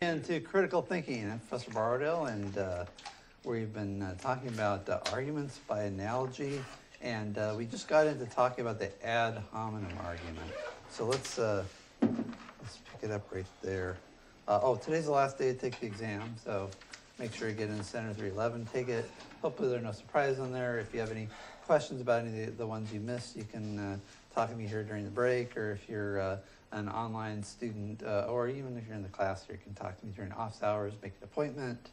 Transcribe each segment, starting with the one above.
into critical thinking. I'm Professor Borrowdale, and we've been talking about arguments by analogy, and we just got into talking about the ad hominem argument. So let's pick it up right there. Today's the last day to take the exam, so make sure you get in Center 311, take it. Hopefully there are no surprises on there. If you have any questions about any of the ones you missed, you can talk to me here during the break, or if you're an online student, or even if you're in the class here, you can talk to me during office hours, make an appointment.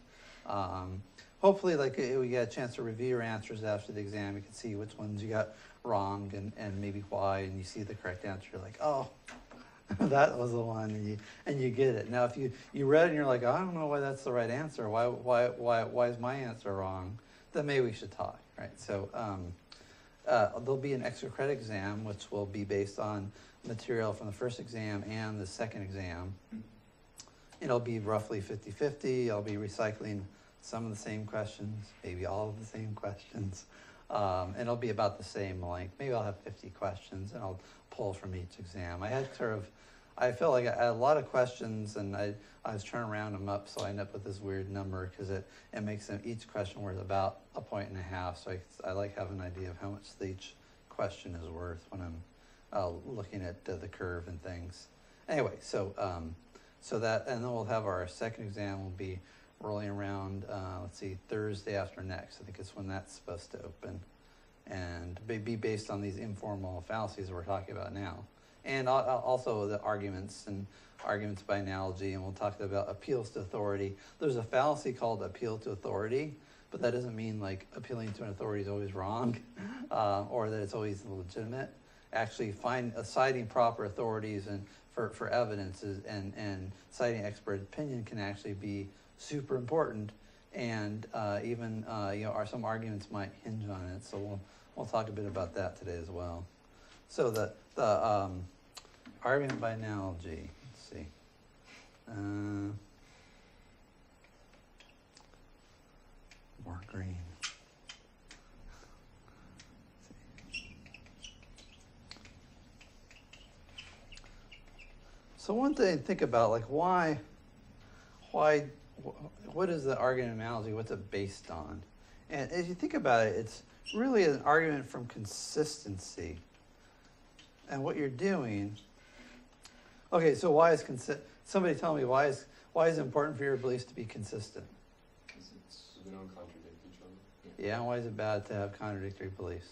Hopefully, we get a chance to review your answers after the exam. You can see which ones you got wrong and maybe why, and you see the correct answer. You're like, oh, that was the one, and you get it. Now, if you read it and you're like, I don't know why that's the right answer. Why is my answer wrong? Then maybe we should talk, right? So there'll be an extra credit exam, which will be based on material from the first exam and the second exam. It'll be roughly 50-50. I'll be recycling some of the same questions, maybe all of the same questions. And it'll be about the same length. Maybe I'll have 50 questions and I'll pull from each exam. I felt like I had a lot of questions, and I was trying to round them up, so I ended up with this weird number because it makes each question worth about 1.5 points. So I like having an idea of how much each question is worth when I'm looking at the curve and things. Anyway, so that, and then we'll have our second exam will be rolling around, Thursday after next. I think it's when that's supposed to open. And be based on these informal fallacies we're talking about now. And also the arguments by analogy, and we'll talk about appeals to authority. There's a fallacy called appeal to authority, but that doesn't mean like appealing to an authority is always wrong, or that it's always legitimate. Actually, citing proper authorities and for evidence and citing expert opinion can actually be super important, and even some arguments might hinge on it. So we'll talk a bit about that today as well. So the argument by analogy. Let's see. More green. So one thing to think about, like why, what is the argument analogy? What's it based on? And as you think about it, it's really an argument from consistency. And what you're doing. Okay, so why is somebody tell me why is it important for your beliefs to be consistent? Because we don't contradict each other. Yeah, and why is it bad to have contradictory beliefs?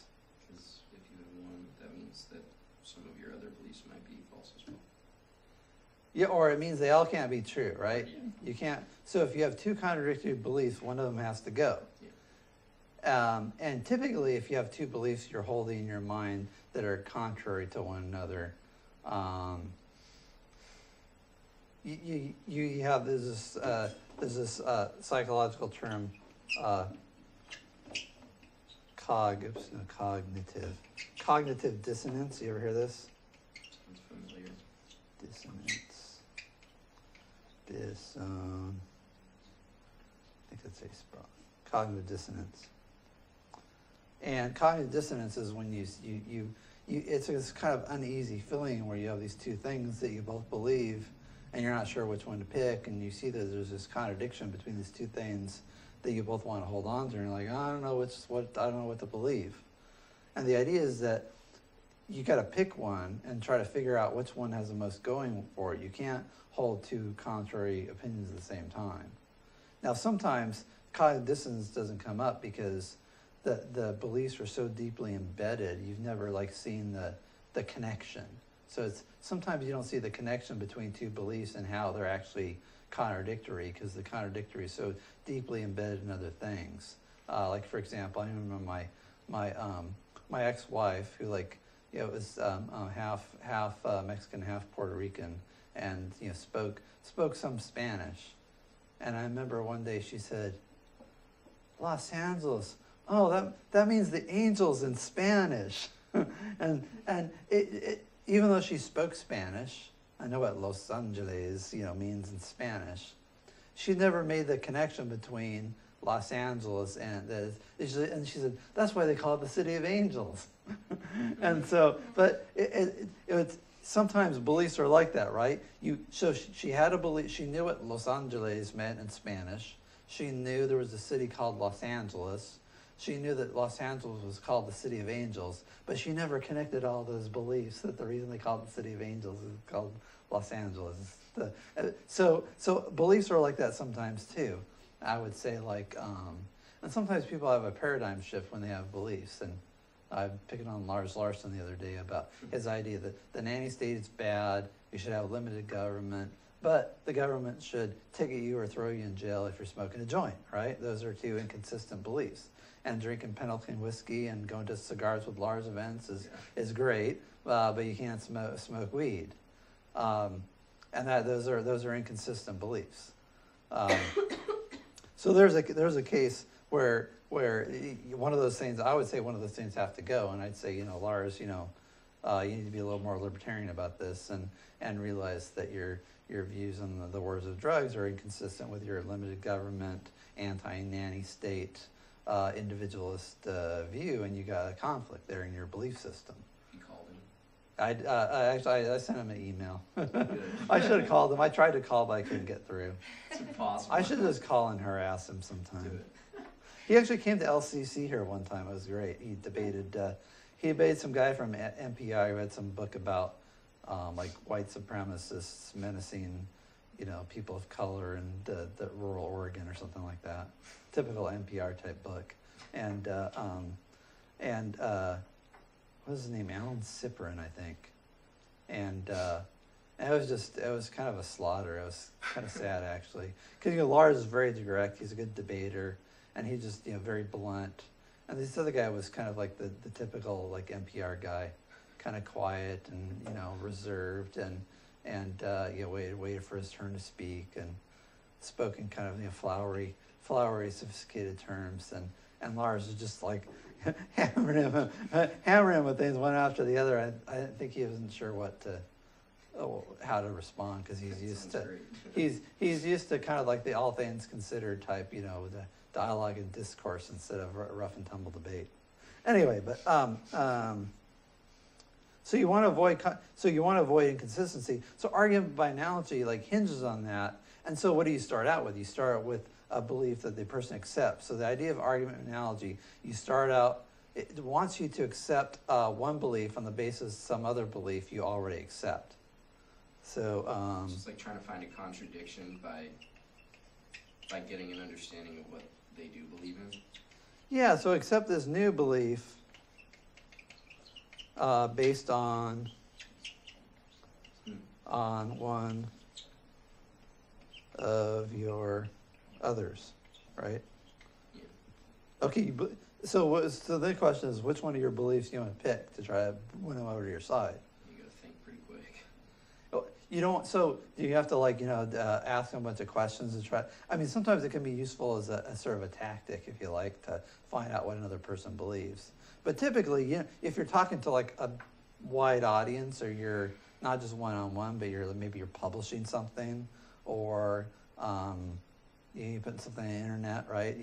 Because if you have one, that means that some of your other beliefs might be false as well. Yeah, or it means they all can't be true, right? Yeah. You can't. So if you have two contradictory beliefs, one of them has to go. Yeah. And typically, if you have two beliefs you're holding in your mind that are contrary to one another, you have there's this psychological term, cognitive dissonance. You ever hear this? Sounds familiar. Dissonance. I think that's how you spell it. Cognitive dissonance. And cognitive dissonance is when it's this kind of uneasy feeling where you have these two things that you both believe, and you're not sure which one to pick, and you see that there's this contradiction between these two things that you both want to hold on to, and you're like, I don't know what to believe. And the idea is that you got to pick one and try to figure out which one has the most going for it. You can't hold two contrary opinions at the same time. Now, sometimes cognitive dissonance doesn't come up because the beliefs are so deeply embedded, you've never seen the connection. So sometimes you don't see the connection between two beliefs and how they're actually contradictory, because the contradictory is so deeply embedded in other things. Like, for example, I remember my ex-wife, who was half Mexican, half Puerto Rican, and spoke some Spanish. And I remember one day she said, Los Angeles. Oh, that means the angels in Spanish. and even though she spoke Spanish, I know what Los Angeles, means in Spanish, she never made the connection between Los Angeles and she said, that's why they call it the City of Angels. And so, but sometimes beliefs are like that, right? So she had a belief, she knew what Los Angeles meant in Spanish. She knew there was a city called Los Angeles. She knew that Los Angeles was called the City of Angels, but she never connected all those beliefs that the reason they called it the City of Angels is called Los Angeles. So beliefs are like that sometimes too. I would say and sometimes people have a paradigm shift when they have beliefs. And I'm picking on Lars Larson the other day about his idea that the nanny state is bad, you should have limited government, but the government should ticket you or throw you in jail if you're smoking a joint, right? Those are two inconsistent beliefs. And drinking Pendleton whiskey and going to Cigars with Lars events is great, but you can't smoke weed. And those are inconsistent beliefs. So there's a case where one of those things, I would say one of those things have to go, and I'd say, Lars, you need to be a little more libertarian about this and realize that your views on the wars of drugs are inconsistent with your limited government, anti-nanny state, individualist view, and you got a conflict there in your belief system. You called him? I sent him an email. I should have called him. I tried to call, but I couldn't get through. It's impossible. I should just call and harass him sometime. Do it. He actually came to LCC here one time. It was great. He debated some guy from MPI who had some book about white supremacists menacing, people of color in the rural Oregon or something like that. Typical NPR type book. And what was his name? Alan Cyprian, I think. And it was kind of a slaughter. It was kind of sad, actually. Because, Lars is very direct. He's a good debater. And he's just, very blunt. And this other guy was kind of like the typical, NPR guy. Kind of quiet and, reserved and waited for his turn to speak and spoke in kind of, flowery, sophisticated terms. And Lars was just hammering him with things one after the other. I didn't think he wasn't sure how to respond because he's used to kind of like the all things considered type, the dialogue and discourse instead of rough and tumble debate. Anyway, but so you want to avoid inconsistency. So argument by analogy hinges on that. And so what do you start out with? You start out with a belief that the person accepts. So the idea of argument analogy, you start out, it wants you to accept one belief on the basis of some other belief you already accept. So it's like trying to find a contradiction by getting an understanding of what they do believe in. Yeah, so accept this new belief based on one of your others, right? Yeah. Okay, so the question is, which one of your beliefs do you want to pick to try to win them over to your side? You got to think pretty quick. You don't. So do you have to ask them a bunch of questions to try? I mean, sometimes it can be useful as a sort of a tactic, if you like, to find out what another person believes. But typically, if you're talking to a wide audience, or you're not just one-on-one, but maybe you're publishing something, or you put something on the internet, right?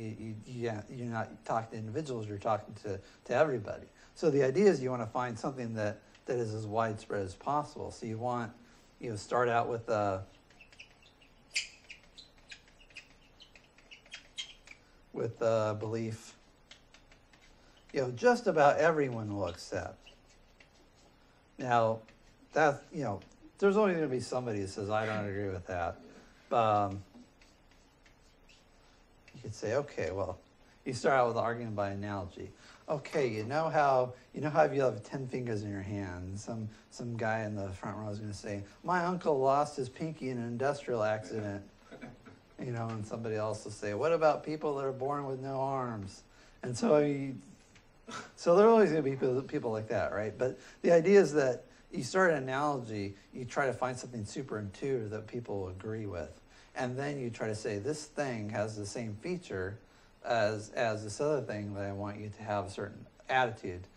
You're not talking to individuals, you're talking to everybody. So the idea is you want to find something that is as widespread as possible. So you want, start out with a belief, just about everyone will accept. Now, that's, there's always going to be somebody that says, I don't agree with that. You could say, okay, well, you start out with an argument by analogy. Okay, you know how if you have 10 fingers in your hand, some guy in the front row is going to say, my uncle lost his pinky in an industrial accident. And somebody else will say, what about people that are born with no arms? And so there are always going to be people like that, right? But the idea is that you start an analogy, you try to find something super intuitive that people will agree with. And then you try to say, this thing has the same feature as this other thing that I want you to have a certain attitude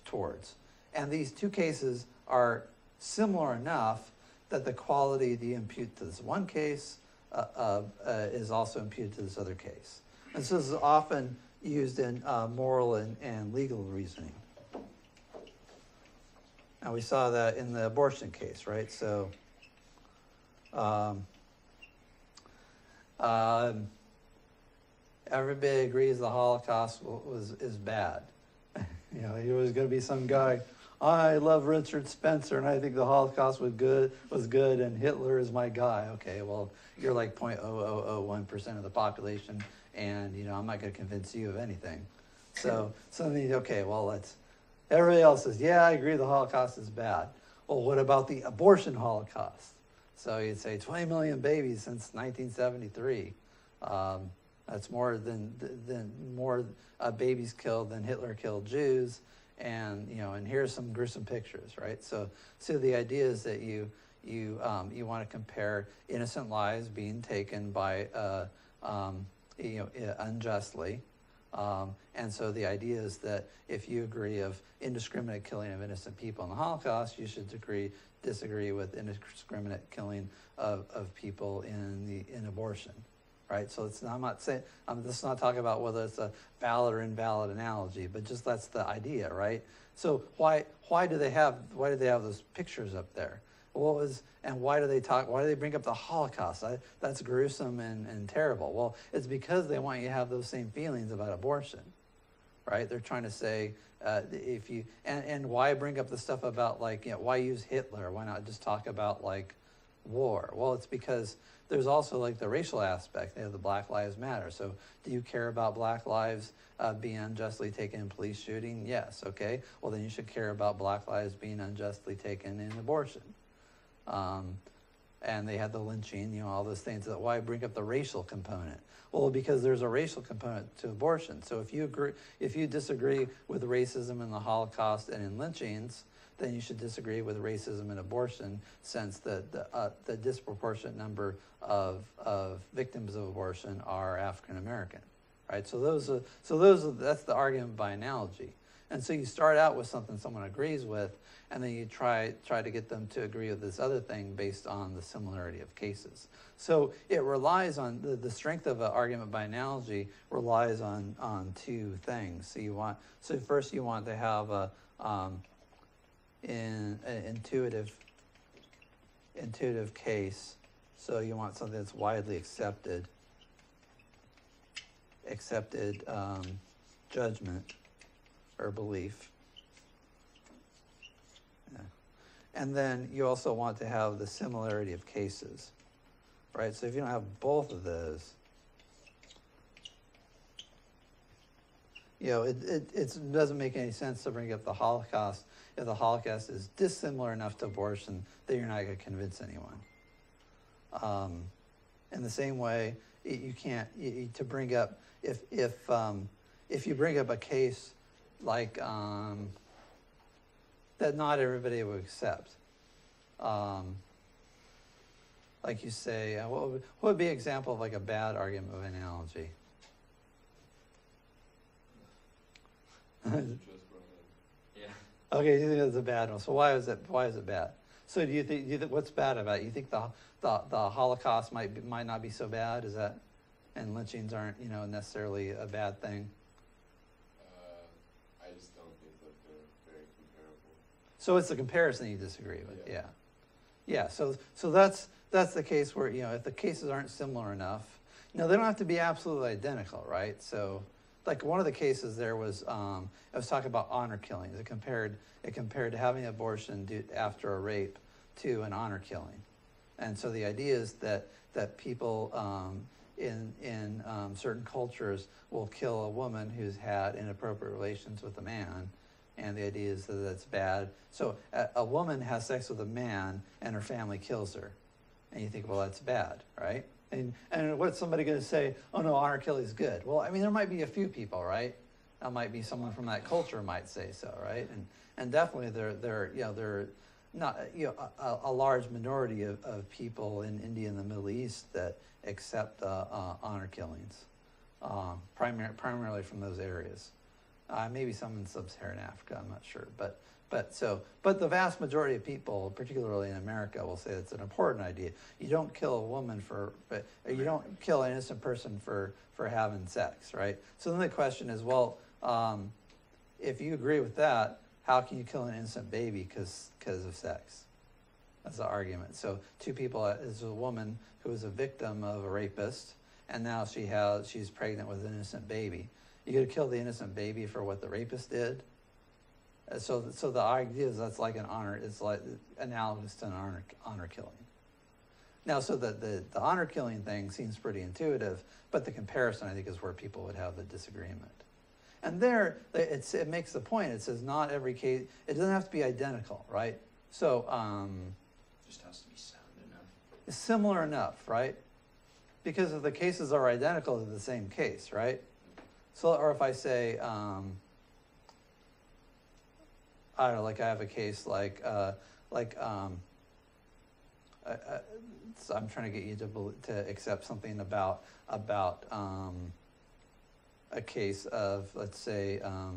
towards. And these two cases are similar enough that the quality that you impute to this one case is also imputed to this other case. And so this is often used in moral and legal reasoning. And we saw that in the abortion case, right? So, um, everybody agrees the Holocaust is bad. You know, he was going to be some guy. I love Richard Spencer, and I think the Holocaust was good, and Hitler is my guy. Okay, well, you're like 0.0001% of the population, and you know I'm not going to convince you of anything. So then, okay, well, let's. Everybody else says, yeah, I agree, the Holocaust is bad. Well, what about the abortion Holocaust? So you'd say 20 million babies since 1973. That's more babies killed than Hitler killed Jews, and you know, and here's some gruesome pictures, right? So the idea is that you want to compare innocent lives being taken by unjustly, and so the idea is that if you agree of indiscriminate killing of innocent people in the Holocaust, you should disagree with indiscriminate killing of people in abortion. Right, so I'm not saying let's not talk about whether it's a valid or invalid analogy, but just that's the idea, right? So why do they have those pictures up there? Why do they bring up the Holocaust? That's gruesome and terrible. Well, it's because they want you to have those same feelings about abortion, right? They're trying to say and why bring up the stuff about why use Hitler? Why not just talk about war? Well, it's because there's also the racial aspect. They have the Black Lives Matter. So do you care about Black lives being unjustly taken in police shooting? Yes. Okay. Well, then you should care about Black lives being unjustly taken in abortion. And they had the lynching, all those things. Why bring up the racial component? Well, because there's a racial component to abortion. So if you disagree with racism in the Holocaust and in lynchings, then you should disagree with racism and abortion, since the disproportionate number of victims of abortion are African American, right? So that's the argument by analogy. And so you start out with something someone agrees with, and then you try to get them to agree with this other thing based on the similarity of cases. So it relies on the strength of an argument by analogy relies on two things. So first you want to have an intuitive case. So you want something that's widely accepted judgment or belief. Yeah. And then you also want to have the similarity of cases, right? So if you don't have both of those, it doesn't make any sense to bring up the Holocaust if the Holocaust is dissimilar enough to abortion that you're not going to convince anyone. In the same way, you can't to bring up if you bring up a case that not everybody will accept. You say, what would be an example of a bad argument of analogy? Yeah. Okay, you think it's a bad one. So why is it bad? So do you think what's bad about it? You think the Holocaust might not be so bad? Is that, and lynchings aren't necessarily a bad thing? I just don't think that they're very comparable. So it's the comparison you disagree with. Yeah. So that's the case where if the cases aren't similar enough, they don't have to be absolutely identical, right? So one of the cases there was I was talking about honor killings. It compared to having an abortion after a rape to an honor killing, and so the idea is that people in certain cultures will kill a woman who's had inappropriate relations with a man, and the idea is that that's bad. So a woman has sex with a man and her family kills her, and you think, well, that's bad, right? And what's somebody going to say? Oh no, honor killing is good. Well, I mean, there might be a few people, right? That might be someone from that culture might say so, right? And definitely there not a large minority of people in India and the Middle East that accept honor killings, primarily from those areas. Maybe some in sub-Saharan Africa, I'm not sure, but the vast majority of people, particularly in America, will say it's an important idea. You don't kill a woman you don't kill an innocent person for having sex, right? So then the question is, well, if you agree with that, how can you kill an innocent baby because of sex? That's the argument. So two people, is a woman who was a victim of a rapist, and now she's pregnant with an innocent baby. You gonna kill the innocent baby for what the rapist did? So the idea is that's like an honor. It's like analogous to an honor killing. Now, so the honor killing thing seems pretty intuitive, but the comparison I think is where people would have the disagreement. And there, it makes the point. It says not every case. It doesn't have to be identical, right? So Just has to be sound enough. it's similar enough, right? Because if the cases are identical, they're the same case, right? So, or if I say, I don't know, like I have a case so I'm trying to get you to accept something about a case of, let's say, I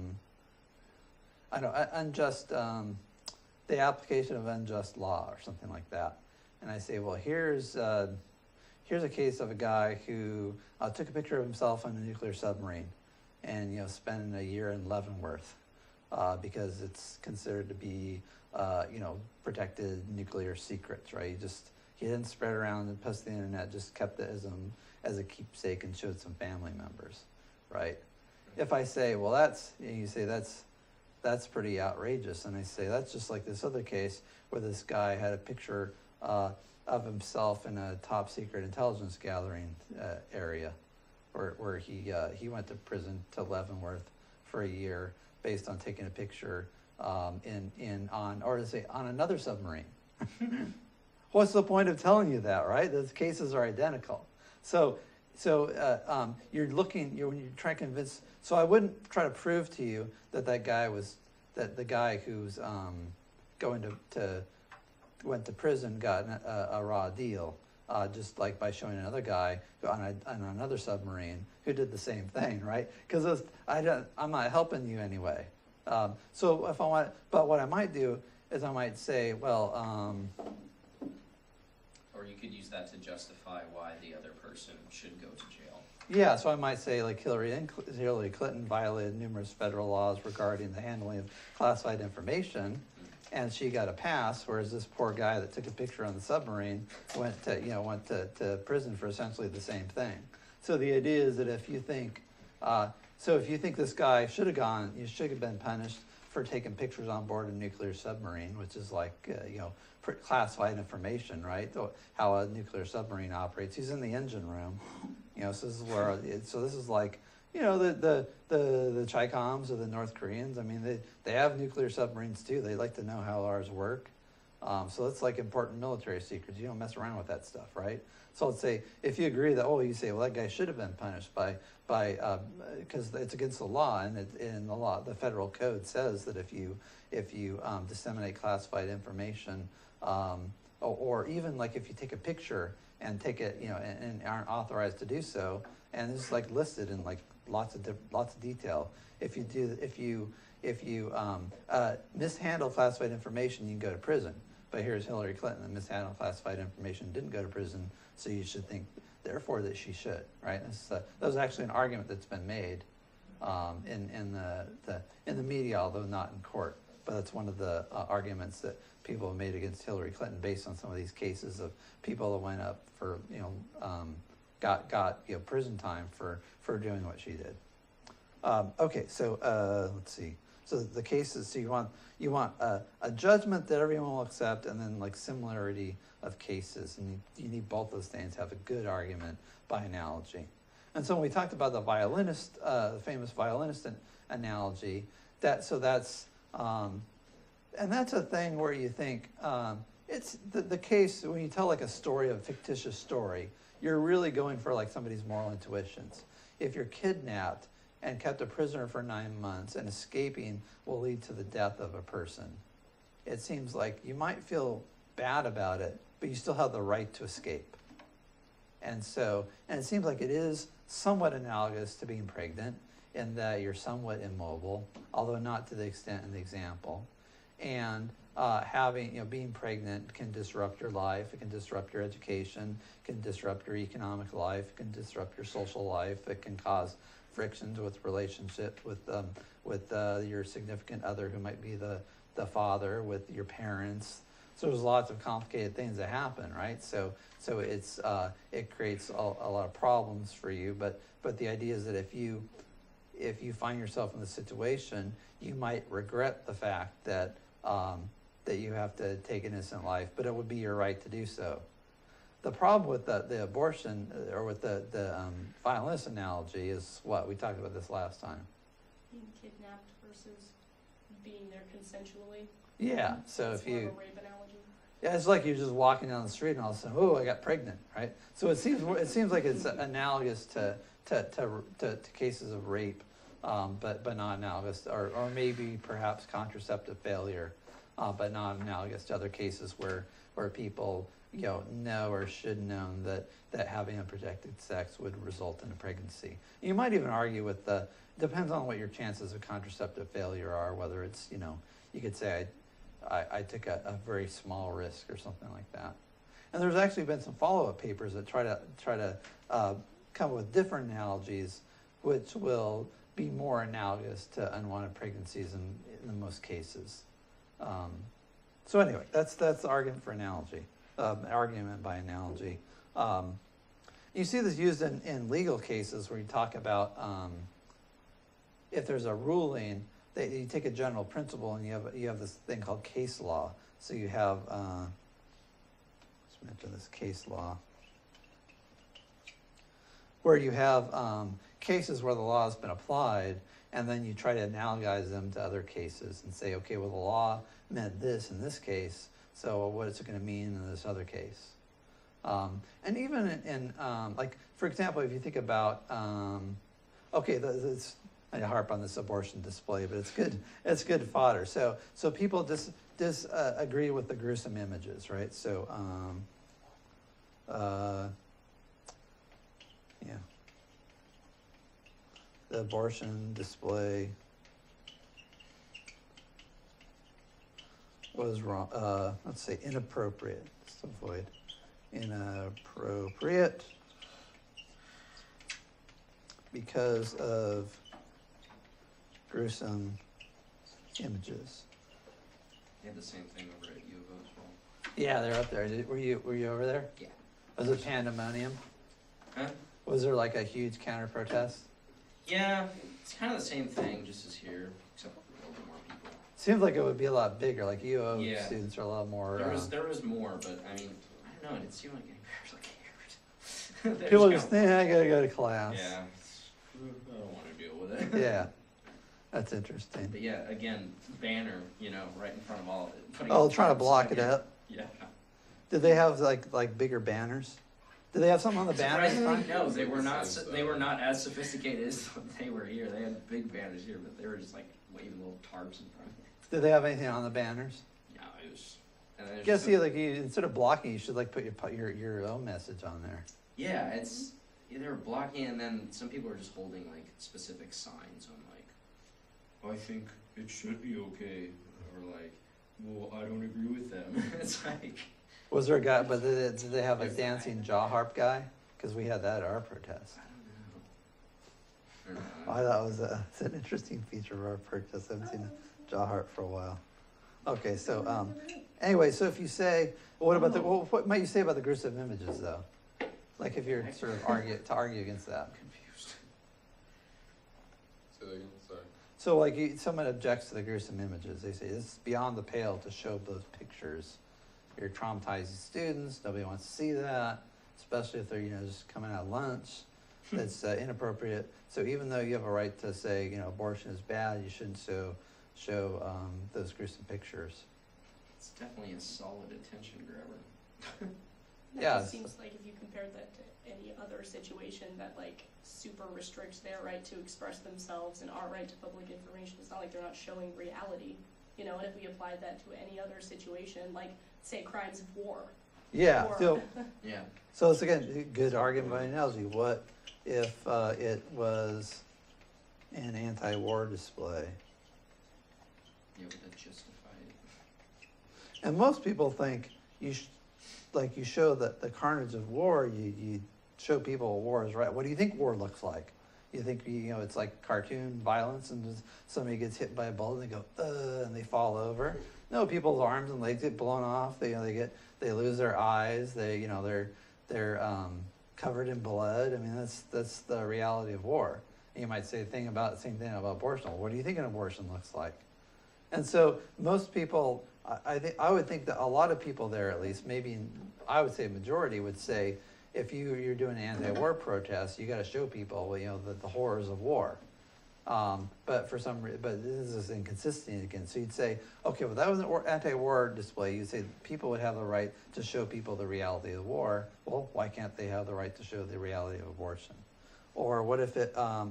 don't know, unjust, the application of unjust law or something like that. And I say, well, here's a case of a guy who took a picture of himself on a nuclear submarine and, spent a year in Leavenworth because it's considered to be, protected nuclear secrets, right? He didn't spread it around and post the internet, just kept it as a keepsake and showed some family members, right? If I say, well, you say that's pretty outrageous, and I say that's just like this other case where this guy had a picture of himself in a top secret intelligence gathering area, where he went to prison to Leavenworth for a year based on taking a picture on another submarine. What's the point of telling you that, right? Those cases are identical. So you're when you're trying to convince. So I wouldn't try to prove to you that the guy who's went to prison got a raw deal, just like by showing another guy on another submarine who did the same thing, right? Because I'm not helping you anyway. So if I want, but what I might do is I might say, well. Or you could use that to justify why the other person should go to jail. Yeah, so I might say like Hillary Clinton violated numerous federal laws regarding the handling of classified information, and she got a pass, whereas this poor guy that took a picture on the submarine went to prison for essentially the same thing. So the idea is that if you think this guy should have been punished for taking pictures on board a nuclear submarine, which is like classified information, right? How a nuclear submarine operates. He's in the engine room, so this is where. So this is like, the Chi-Coms or the North Koreans. I mean, they have nuclear submarines too. They like to know how ours work. So that's like important military secrets. You don't mess around with that stuff, right? So let's say if you agree that, you say, well, that guy should have been punished because it's against the law, and in the law, the federal code says that if you disseminate classified information, or even like if you take a picture and take it, and aren't authorized to do so, and it's like listed in like lots of detail. If you mishandle classified information, you can go to prison. But here's Hillary Clinton that mishandled classified information, didn't go to prison, so you should think, therefore, that she should, right? That was actually an argument that's been made in the media, although not in court. But that's one of the arguments that people have made against Hillary Clinton based on some of these cases of people that went up for, got prison time for doing what she did. Okay, so let's see. So the cases, so you want a judgment that everyone will accept, and then like similarity of cases, and you need both those things to have a good argument by analogy. And so when we talked about the violinist, the famous violinist analogy, that's a thing where you think it's the case when you tell like a story, a fictitious story, you're really going for like somebody's moral intuitions. If you're kidnapped and kept a prisoner for 9 months, and escaping will lead to the death of a person, it seems like you might feel bad about it, but you still have the right to escape. And it seems like it is somewhat analogous to being pregnant in that you're somewhat immobile, although not to the extent in the example. And being pregnant can disrupt your life, it can disrupt your education, it can disrupt your economic life, it can disrupt your social life, it can cause frictions with relationship with your significant other, who might be the father, with your parents. So there's lots of complicated things that happen, right? So it's it creates a lot of problems for you. But the idea is that if you find yourself in the situation, you might regret the fact that that you have to take an innocent life, but it would be your right to do so. The problem with the abortion, or with the violence analogy, is what we talked about this last time. Being kidnapped versus being there consensually. Yeah. So it's if more you, of a rape analogy. yeah, it's like you're just walking down the street and all of a sudden, oh, I got pregnant, right? So it seems like it's analogous to cases of rape, but not analogous, or maybe perhaps contraceptive failure, but not analogous to other cases where people know or should known that having unprotected sex would result in a pregnancy. You might even argue with depends on what your chances of contraceptive failure are, whether it's, you could say I took a very small risk or something like that. And there's actually been some follow-up papers that try to come up with different analogies, which will be more analogous to unwanted pregnancies in most cases. So anyway, that's the argument for analogy, argument by analogy. You see this used in legal cases where you talk about if there's a ruling, that you take a general principle and you have this thing called case law. So you have let's mention this case law, where you have cases where the law has been applied, and then you try to analogize them to other cases and say, okay, well, the law meant this in this case, so what is it going to mean in this other case? And even in like, for example, if you think about, okay, I harp on this abortion display, but it's good fodder. So people agree with the gruesome images, right? So, yeah. The abortion display was wrong. Let's say inappropriate. Just avoid inappropriate because of gruesome images. They had the same thing over at U of O as well. Yeah, they're up there. Were you over there? Yeah. Was it pandemonium? Huh? Was there like a huge counter protest? Yeah, it's kind of the same thing, just as here, except with a little bit more people. Seems like it would be a lot bigger. Like UO Yeah. students are a lot more. There was more, but I mean, I don't know. It didn't seem like anybody cared. People just think, I gotta go to class. Yeah, I don't want to deal with it. Yeah, that's interesting. But yeah, again, banner, right in front of all of it. Oh, trying to block it up. Yeah. Did they have like bigger banners? Did they have something on the banners? Surprisingly, no, they were not. They were not as sophisticated as they were here. They had big banners here, but they were just like waving little tarps in front of it. Did they have anything on the banners? Yeah, it was. And then Guess you instead of blocking, you should like put your own message on there. Yeah, they were blocking, and then some people were just holding like specific signs on like, oh, I think it should be okay, or like, well, I don't agree with them. It's like. Was there a guy? But did they have a dancing jaw harp guy? Because we had that at our protest. I don't know. I thought it's an interesting feature of our protest. I haven't seen a jaw harp for a while. Okay, so anyway, so if you say, what what might you say about the gruesome images though? Like if you're sort of argue against that. I'm confused. Say that again, sorry. So like someone objects to the gruesome images. They say this is beyond the pale to show those pictures. You're traumatizing students. Nobody wants to see that, especially if they're just coming out of lunch. That's inappropriate. So even though you have a right to say abortion is bad, you shouldn't show those gruesome pictures. It's definitely a solid attention grabber. Yeah. It seems like if you compared that to any other situation that like super restricts their right to express themselves and our right to public information, it's not like they're not showing reality. And if we applied that to any other situation, like say crimes of war. Yeah. So Yeah. So it's again a good argument by analogy. What if it was an anti-war display? Yeah, would that justify it? And most people think you show that the carnage of war. You show people war is right. What do you think war looks like? You think, it's like cartoon violence and just somebody gets hit by a bullet and they go, and they fall over. No, people's arms and legs get blown off. They lose their eyes. They're covered in blood. I mean, that's the reality of war. And you might say the same thing about abortion. What do you think an abortion looks like? And so most people, I would think that a lot of people there, at least, maybe I would say a majority would say, if you're doing an anti-war protest, you got to show people, the horrors of war. But this is inconsistency again. So you'd say, okay, well, that was an anti-war display. You'd say people would have the right to show people the reality of the war. Well, why can't they have the right to show the reality of abortion? Or what if how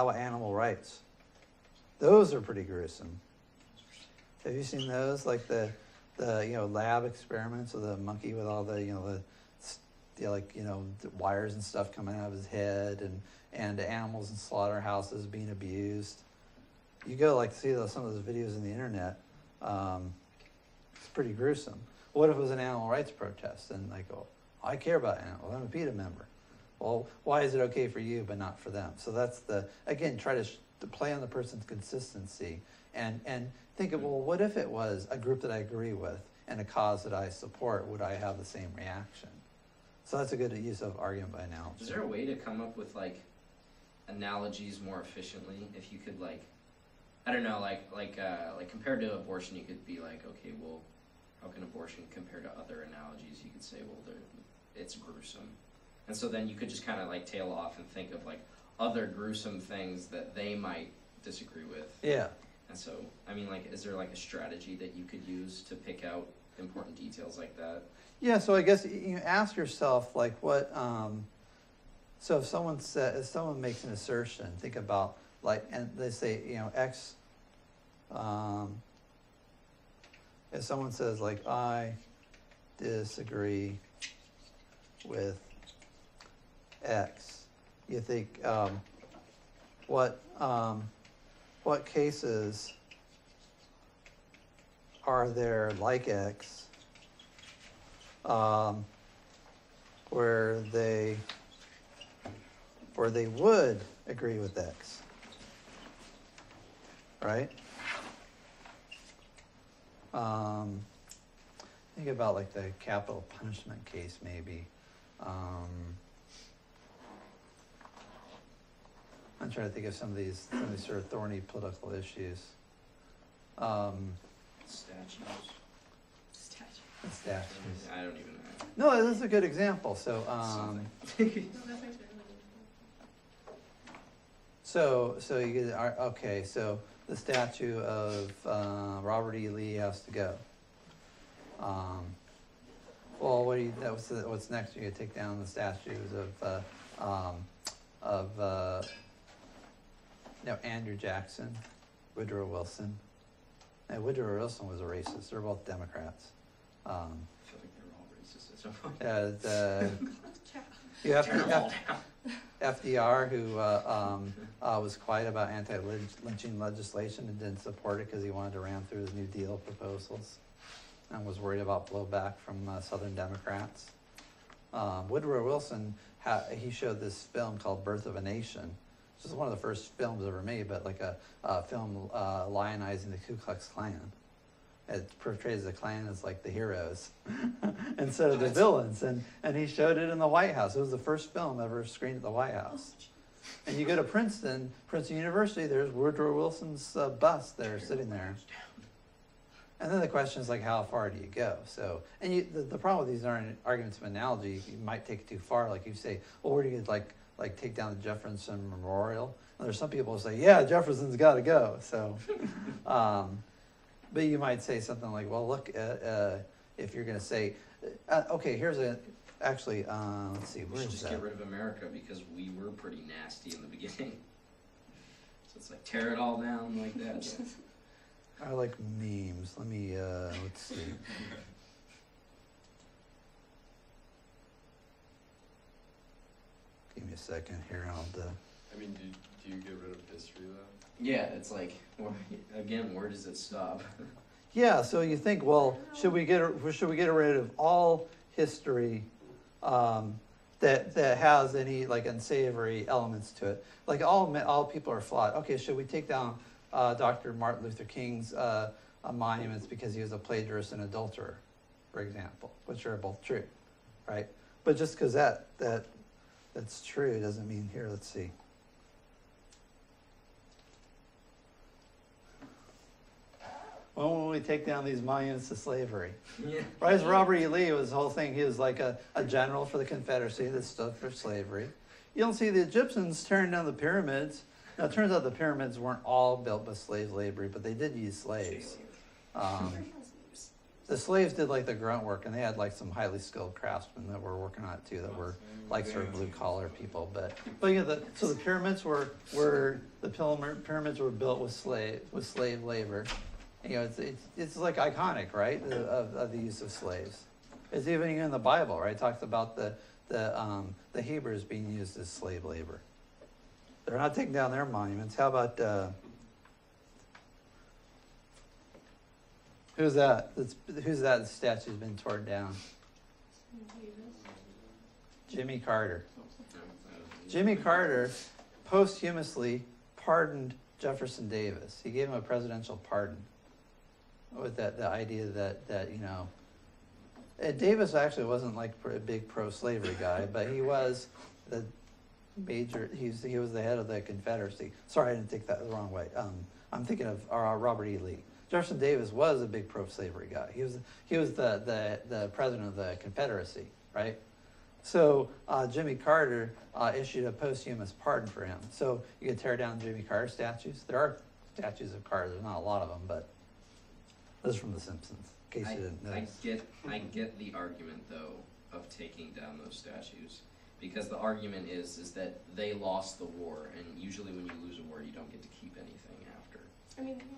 animal rights? Those are pretty gruesome. Have you seen those? Like the lab experiments of the monkey with all the wires and stuff coming out of his head, and animals in slaughterhouses being abused. You go see some of those videos in the internet. It's pretty gruesome. What if it was an animal rights protest and they go, I care about animals, I'm a PETA member. Well, why is it okay for you but not for them? So that's try to play on the person's consistency and think of, well, what if it was a group that I agree with and a cause that I support? Would I have the same reaction? So that's a good use of argument by analogy. Is there a way to come up with analogies more efficiently? If you could I don't know, compared to abortion, you could be okay, well, how can abortion compare to other analogies? You could say, well, it's gruesome, and so then you could just kind of tail off and think of other gruesome things that they might disagree with. Yeah. And so, I mean, is there a strategy that you could use to pick out important details like that? Yeah, so I guess you ask yourself what. So if someone makes an assertion, think about and they say X. If someone says I disagree with X, you think what cases are there like X? Where they would agree with X, right? Think about the capital punishment case, maybe. I'm trying to think of some of these sort of thorny political issues. Statues. Statues. I don't even know. No, this is a good example. So, so you get okay. So the statue of Robert E. Lee has to go. Well, what's next? You take down the statues of Andrew Jackson, Woodrow Wilson. Now, Woodrow Wilson was a racist. They're both Democrats. I feel like they're all racist at some point. You have FDR, who was quiet about anti-lynching legislation and didn't support it because he wanted to ram through his New Deal proposals and was worried about blowback from Southern Democrats. Woodrow Wilson, he showed this film called Birth of a Nation, which is one of the first films ever made, but a film lionizing the Ku Klux Klan. It portrays the Klan as the heroes instead of the villains, and he showed it in the White House. It was the first film ever screened at the White House. And you go to Princeton University, there's Woodrow Wilson's bust there, sitting there. And then the question is how far do you go? So, and the problem with these arguments of analogy, you might take it too far. You say, well, where do you take down the Jefferson Memorial? And there's some people who say, yeah, Jefferson's got to go. So, but you might say something well, look, if you're going to say, okay, here's let's see, We should just get rid of America because we were pretty nasty in the beginning. So it's tear it all down like that. I like memes. Let me, let's see. Give me a second here. I mean, do you get rid of history though? Yeah, it's again, where does it stop? Yeah, so you think, well, should we get rid of all history that has any like unsavory elements to it. Like all people are flawed. Okay, should we take down Dr. Martin Luther King's monuments because he was a plagiarist and adulterer, for example, which are both true, right? But just because that's true doesn't mean here. Let's see. When will we take down these monuments to slavery? Yeah. Right, as Robert E. Lee was the whole thing. He was like a general for the Confederacy that stood for slavery. You don't see the Egyptians tearing down the pyramids. Now, it turns out the pyramids weren't all built by slave labor, but they did use slaves. The slaves did like the grunt work, and they had like some highly skilled craftsmen that were working on it too, that were like sort of blue collar people. But yeah, so the pyramids were built with slave labor. You know, it's like iconic, right, of the use of slaves. It's even in the Bible, right? It talks about the Hebrews being used as slave labor. They're not taking down their monuments. How about who's that? Who's that statue's been torn down? Jimmy Carter. Jimmy Carter posthumously pardoned Jefferson Davis. He gave him a presidential pardon. With the idea that you know, Davis actually wasn't like a big pro-slavery guy, but he was the major. He was the head of the Confederacy. Sorry, I didn't take that the wrong way. I'm thinking of Robert E. Lee. Jefferson Davis was a big pro-slavery guy. He was the president of the Confederacy, right? So Jimmy Carter issued a posthumous pardon for him. So you can tear down Jimmy Carter statues. There are statues of Carter. There's not a lot of them, but. This is from The Simpsons, in case you didn't notice. I get the argument though of taking down those statues, because the argument is that they lost the war, and usually when you lose a war, you don't get to keep anything after.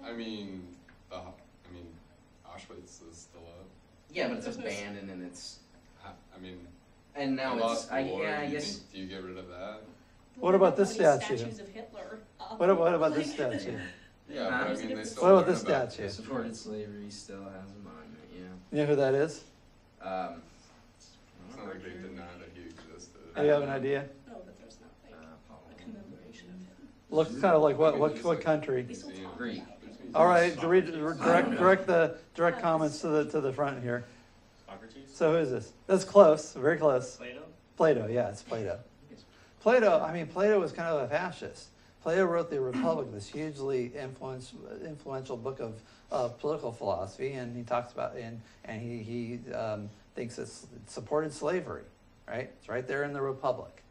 I mean, Auschwitz is still up. Yeah, but it's abandoned and it's. And they now lost it's. the war. Yeah, I Do guess. you get rid of that? What about this statue? Statues of Hitler. What about this statue? Yeah, but they still What about learn this about statue? Supported slavery still has a monument. Yeah. You know who that is? It's not like they deny that he existed. Do you have an idea? No, but there's not like a commemoration of him. Looks kind of like what country? We still talk Greek. about him. All right, direct comments to the front here. Socrates? So who is this? That's close, very close. Plato? Plato, yeah, it's Plato. Plato was kind of a fascist. Plato wrote the Republic, this hugely influential book of political philosophy, and he talks about and he thinks it supported slavery, right? It's right there in the Republic,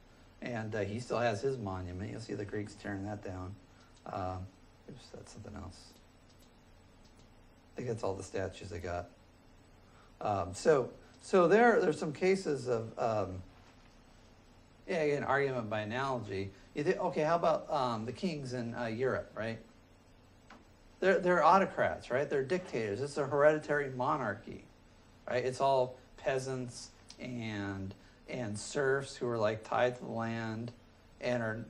and he still has his monument. You'll see the Greeks tearing that down. Oops, that's something else. I think that's all the statues I got. So there's some cases of an argument by analogy. You think, okay, how about the kings in Europe, right? They're autocrats, right? They're dictators. It's a hereditary monarchy, right? It's all peasants and serfs who are like tied to the land and are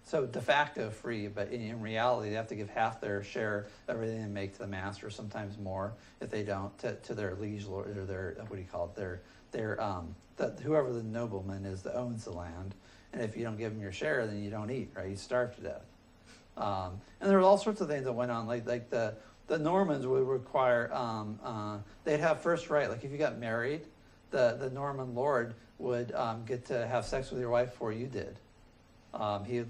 so de facto free, but in reality they have to give half their share of everything they make to the master, sometimes more if they don't, to their liege lord or their what do you call it? Whoever the nobleman is that owns the land. And if you don't give them your share, then you don't eat, right? You starve to death. And there were all sorts of things that went on, like the Normans would require, they'd have first right. Like if you got married, the Norman lord would get to have sex with your wife before you did. He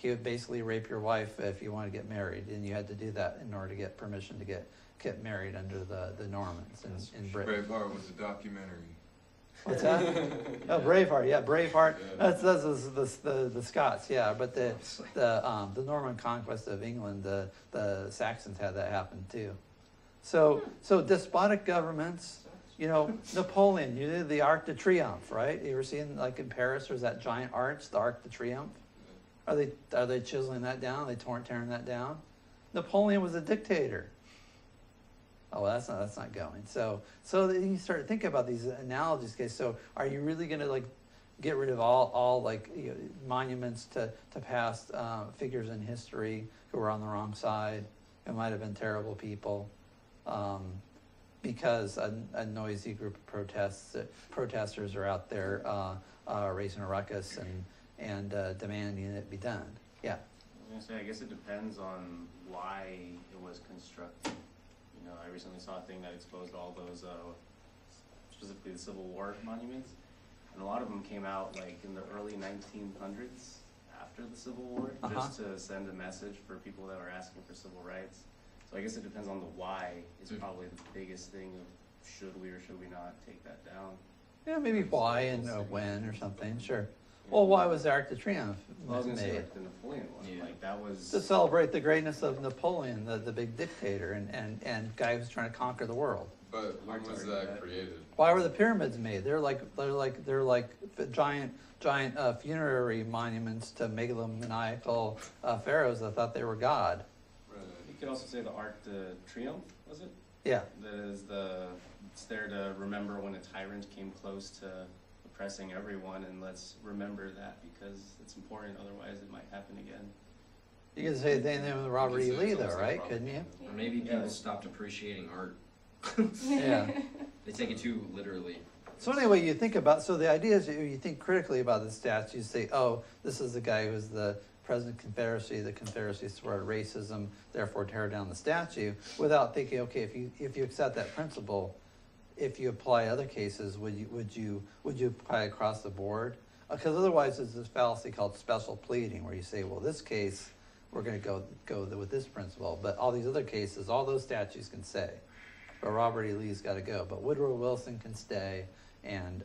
would basically rape your wife if you wanted to get married, and you had to do that in order to get permission to get married under the Normans in Britain. Braveheart was a documentary. What's that? Oh, Braveheart. Yeah, Braveheart. Yeah. That's the Scots. Yeah, but the Norman conquest of England, the Saxons had that happen too. So despotic governments. You know, Napoleon. You did the Arc de Triomphe, right? You ever seen like in Paris? There's that giant arch, the Arc de Triomphe. Are they chiseling that down? Are they tearing that down? Napoleon was a dictator. Oh, well, that's not going. So then you start to think about these analogies. Okay, so are you really going to like get rid of all like monuments to past figures in history who were on the wrong side, who might have been terrible people? because a noisy group of protesters are out there raising a ruckus and demanding it be done. Yeah. I was gonna say, I guess it depends on why it was constructed. You know, I recently saw a thing that exposed all those, specifically the Civil War monuments, and a lot of them came out like in the early 1900s, after the Civil War, just to send a message for people that were asking for civil rights. So I guess it depends on the why is probably the biggest thing of should we or should we not take that down. Yeah, maybe why and when or something, sure. Well, why was the Arc de Triomphe Well, I was gonna say made? like the Napoleon one, Yeah. like that was. To celebrate the greatness of Napoleon, the big dictator and guy who's trying to conquer the world. But when was that created? Why were the pyramids made? They're like giant funerary monuments to megalomaniacal pharaohs that thought they were God. Right. You could also say the Arc de Triomphe, was it? Yeah. That is it's there to remember when a tyrant came close to oppressing everyone, and let's remember that because it's important, otherwise it might happen again. You could say the same thing with Robert E. Lee, though, right? Couldn't you? Or maybe people Yeah. stopped appreciating art. Yeah. They take it too literally. So anyway, you think about, so the idea is you think critically about the stats. You say, oh, this is the guy who's the president of Confederacy. The Confederacy supported racism, therefore tear down the statue, without thinking, okay, if you accept that principle, if you apply other cases, would you apply across the board? Because otherwise, there's this fallacy called special pleading, where you say, well, this case we're going to go with this principle, but all these other cases, all those statutes can stay, but Robert E. Lee's got to go. But Woodrow Wilson can stay, and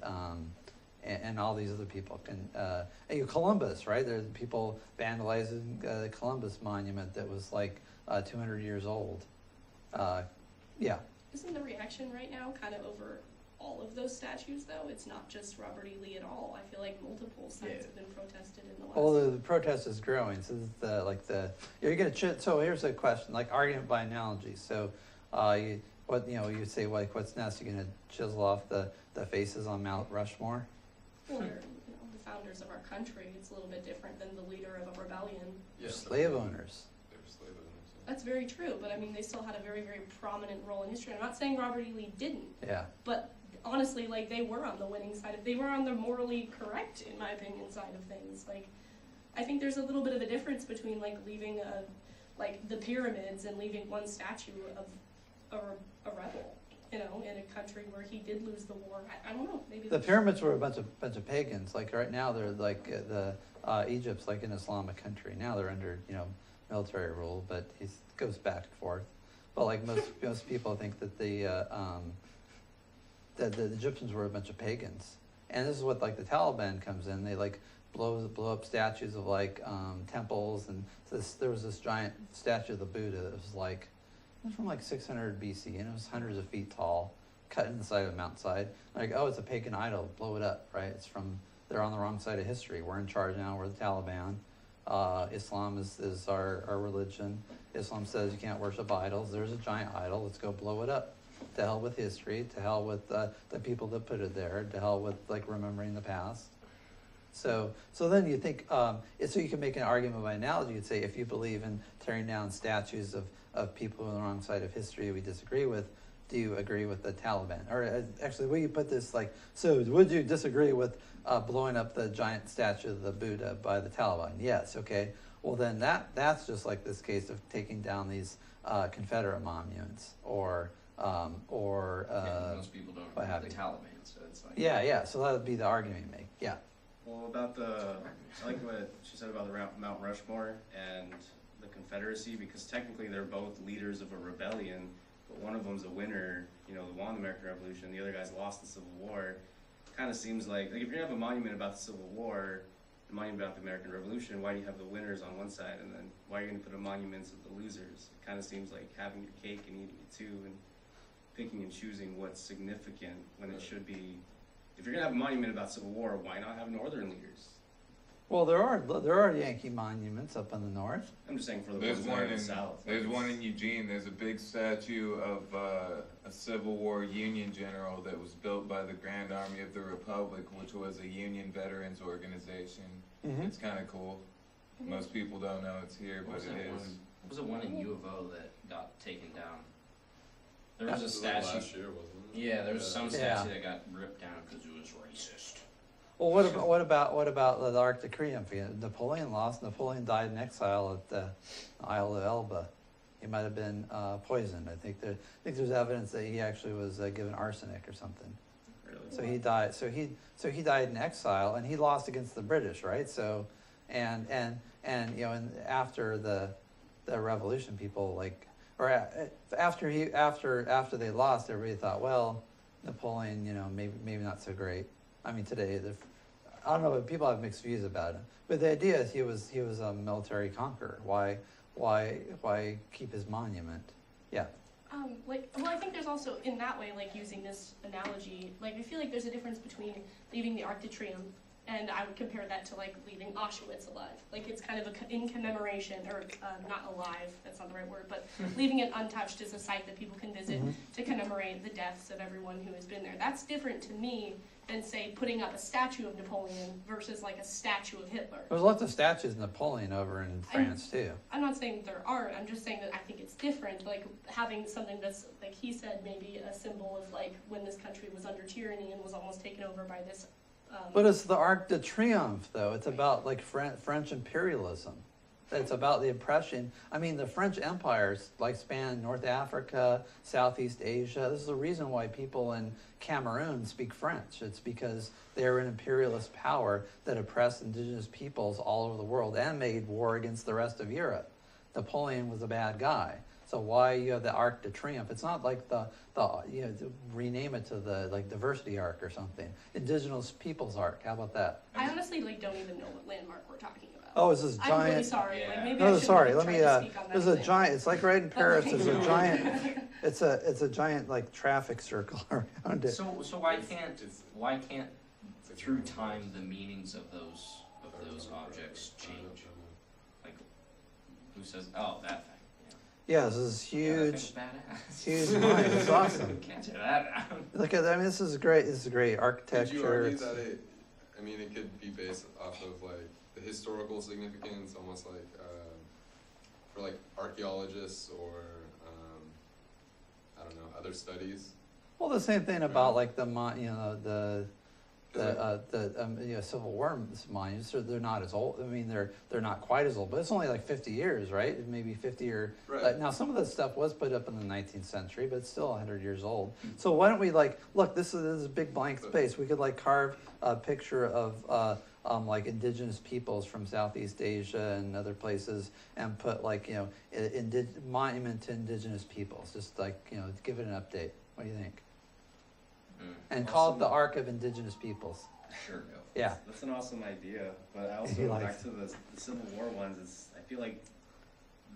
all these other people can. And Columbus, right? There's people vandalizing the Columbus monument that was like 200 years old. Yeah. Isn't the reaction right now kind of over all of those statues, though? It's not just Robert E. Lee at all. I feel like multiple sites have been protested in the West. Well, the protest is growing. So you're gonna. So here's a question, like argument by analogy. So, you say like, what's next? You're gonna chisel off the faces on Mount Rushmore? Well, they're the founders of our country. It's a little bit different than the leader of a rebellion. Yeah, Slave owners. They were slave owners. That's very true, but I mean, they still had a very, very prominent role in history. I'm not saying Robert E. Lee didn't, Yeah. but honestly, like, they were on the winning side. They were on the morally correct, in my opinion, side of things. Like, I think there's a little bit of a difference between, like, leaving the pyramids and leaving one statue of a rebel, in a country where he did lose the war. I don't know, maybe The pyramids were a bunch of pagans. Like right now, they're like Egypt's like an Islamic country. Now they're under military rule, but it goes back and forth. But like most people think that the Egyptians were a bunch of pagans, and this is what like the Taliban comes in. They like blow up statues of like temples, and there was this giant statue of the Buddha that was like. It was from like 600 BC, and it was hundreds of feet tall, cut in the side of a mountainside. Like, oh, it's a pagan idol, blow it up, right? They're on the wrong side of history. We're in charge now, we're the Taliban. Islam is our religion. Islam says you can't worship idols. There's a giant idol, let's go blow it up. To hell with history, to hell with the people that put it there, to hell with like remembering the past. So then you think, so you can make an argument by analogy. You'd say if you believe in tearing down statues of people on the wrong side of history we disagree with, do you agree with the Taliban? Or actually, will you put this like, so would you disagree with blowing up the giant statue of the Buddha by the Taliban? Yes, okay. Well then that's just like this case of taking down these Confederate monuments or most people don't what agree have with the you. Taliban, so it's like Yeah, so that would be the argument you make, yeah. Well, I like what she said about the Mount Rushmore and the Confederacy, because technically they're both leaders of a rebellion, but one of them's a winner, who won the American Revolution, the other guy's lost the Civil War. Kind of seems like if you're gonna have a monument about the Civil War, a monument about the American Revolution, why do you have the winners on one side, and then why are you gonna put a monuments of the losers? It kind of seems like having your cake and eating it too, and picking and choosing what's significant when it should be. If you're gonna have a monument about Civil War, why not have Northern leaders? Well, there are Yankee monuments up in the north. I'm just saying for the There's ones that one are in in the South. There's one in Eugene. There's a big statue of a Civil War Union general that was built by the Grand Army of the Republic, which was a Union veterans organization. Mhm. It's kind of cool. Most people don't know it's here, but it is. What was the one in U of O that got taken down? There was a This was like statue. last year, wasn't it? Yeah, there was some Yeah. statue that got ripped down because it was racist. Well, what about the Arc de Triomphe? Napoleon lost. Napoleon died in exile at the Isle of Elba. He might have been poisoned. I think there's evidence that he actually was given arsenic or something. Really. So he died. So he died in exile, and he lost against the British, right? So, and you know, and after the revolution, people like, or after they lost, everybody thought, well, Napoleon, you know, maybe not so great. I mean, today, I don't know, but people have mixed views about him. But the idea is he was a military conqueror. Why keep his monument? Yeah. Well, I think there's also, in that way, like using this analogy, like I feel like there's a difference between leaving the Arc de Triomphe, and I would compare that to like leaving Auschwitz alive. Like it's kind of in commemoration, or not alive, that's not the right word, but leaving it untouched as a site that people can visit to commemorate the deaths of everyone who has been there. That's different to me than, say, putting up a statue of Napoleon versus like a statue of Hitler. There's lots of statues of Napoleon over in France too. I'm not saying that there aren't, I'm just saying that I think it's different, like having something that's, like he said, maybe a symbol of like when this country was under tyranny and was almost taken over by this. But it's the Arc de Triomphe, though. It's about like French imperialism. It's about the oppression. I mean, the French empires like spanned North Africa, Southeast Asia. This is the reason why people in Cameroon speak French. It's because they're an imperialist power that oppressed indigenous peoples all over the world and made war against the rest of Europe. Napoleon was a bad guy. So why you have the Arc de Triomphe? It's not like the you know, to rename it to the like diversity arc or something. Indigenous Peoples Arc. How about that? I honestly like don't even know what landmark we're talking about. Oh, it's this giant. I'm really sorry. Yeah. Like maybe I No, shouldn't sorry. have Let tried me. to speak on that There's a thing. giant. It's like right in Paris. There's a Okay. giant. It's a giant like traffic circle around it. So why can't through time the meanings of those objects change? Like who says, oh, that thing? Yeah, this is Yeah, that huge. thing's badass. Huge mine. It's awesome. Can't tear that down. Look at. I mean, this is great. This is great Could architecture. you argue It's- that it could be based off of like the historical significance, almost like for like archaeologists or I don't know, other studies? Well, the same thing about like the you know the you know, Civil War monuments. They're not as old. I mean, they're not quite as old, but it's only like 50 years, right? Maybe 50 or Right. now some of the stuff was put up in the 19th century, but it's still 100 years old. So why don't we like look? This is a big blank space. We could like carve a picture of like indigenous peoples from Southeast Asia and other places, and put like, you know, monument to indigenous peoples. Just like, you know, give it an update. What do you think? And call it the Arc of Indigenous Peoples. Sure, go. Yeah. That's an awesome idea, but I also He likes back to the Civil War ones. I feel like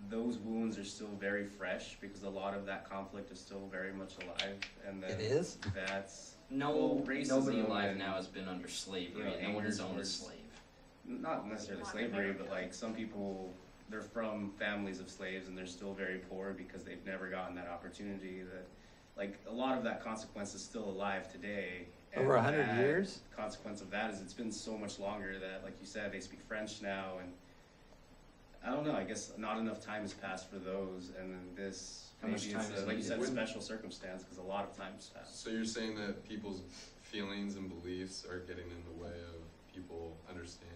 those wounds are still very fresh because a lot of that conflict is still very much alive, and then It is? that's No, racism nobody alive and, now has been under slavery. you know, No one is anger owned a towards- slave. not necessarily Not slavery, America. but like some people, they're from families of slaves and they're still very poor because they've never gotten that opportunity. That, like, a lot of that consequence is still alive today. Over and 100 that years? Consequence of that is it's been so much longer that, like you said, they speak French now, and I don't know. I guess not enough time has passed for those, and then this How much maybe time it's is like you needed? said, special circumstance because a lot of time has passed. So you're saying that people's feelings and beliefs are getting in the way of people understanding?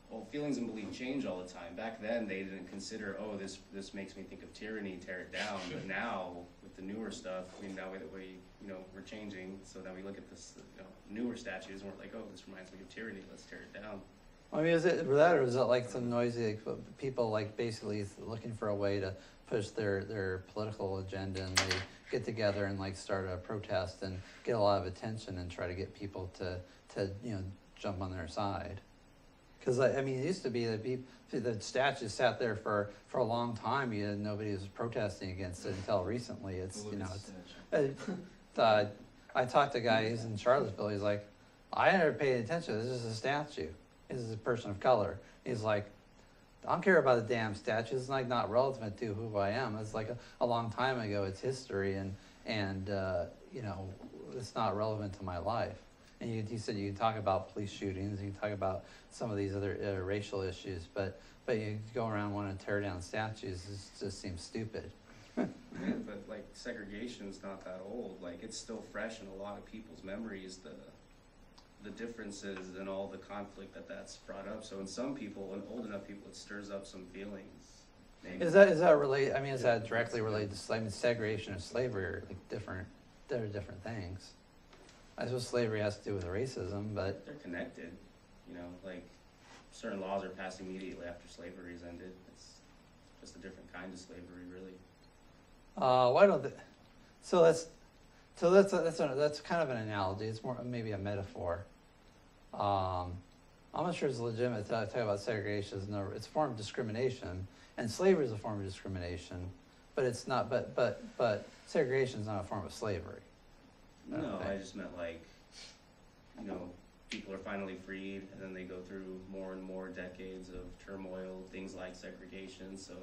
Well, feelings and belief change all the time. Back then, they didn't consider, oh, this makes me think of tyranny, tear it down. But now, with the newer stuff, I mean, now that we're changing. So now we look at this, newer statues, and we're like, oh, this reminds me of tyranny. Let's tear it down. I mean, is it that, or is it like some noisy people like basically looking for a way to push their political agenda, and they get together and like start a protest and get a lot of attention and try to get people to jump on their side? Because I mean, it used to be that the statues sat there for a long time. Nobody was protesting against it until recently. It's I talked to a guy who's in Charlottesville. He's like, I never paid attention. This is a statue. This is a person of color. He's like, I don't care about the damn statue. It's like not relevant to who I am. It's like a long time ago. It's history, and it's not relevant to my life. And he said you can talk about police shootings, you can talk about some of these other racial issues, but you go around wanting to tear down statues, it just seems stupid. Yeah, but like segregation's not that old. Like it's still fresh in a lot of people's memories. The differences and all the conflict that's brought up. So in some people, in old enough people, it stirs up some feelings. Maybe. Is that related? I mean, is that directly related to I mean, segregation and slavery are like different? They're different things. I suppose slavery has to do with racism, but They're connected. You know, like certain laws are passed immediately after slavery is ended. It's just a different kind of slavery, really. why don't they? So that's kind of an analogy. It's more maybe a metaphor. I'm not sure it's legitimate to talk about segregation. It's a form of discrimination, and slavery is a form of discrimination, but it's not. But segregation is not a form of slavery. No, Okay. I just meant like, you know, people are finally freed, and then they go through more and more decades of turmoil, things like segregation. So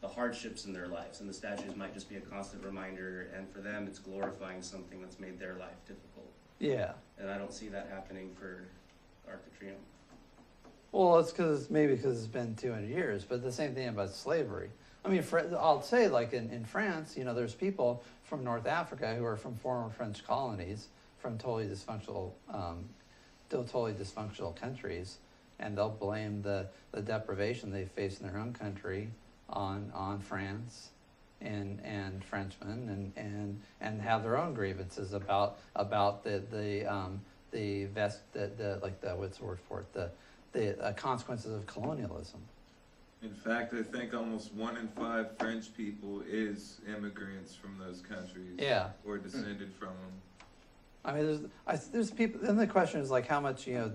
the hardships in their lives, and the statues might just be a constant reminder, and for them it's glorifying something that's made their life difficult. Yeah. And I don't see that happening for Arc de Triomphe. Well, it's maybe because it's been 200 years, but the same thing about slavery. I mean, I'll say, like in France, you know, there's people from North Africa who are from former French colonies, from totally dysfunctional countries, and they'll blame the deprivation they face in their own country on France and Frenchmen, and have their own grievances about what's the word for it, the consequences of colonialism. In fact, I think almost 1 in 5 French people is immigrants from those countries. Yeah. Or descended from them. I mean, there's people. Then the question is like, how much, you know,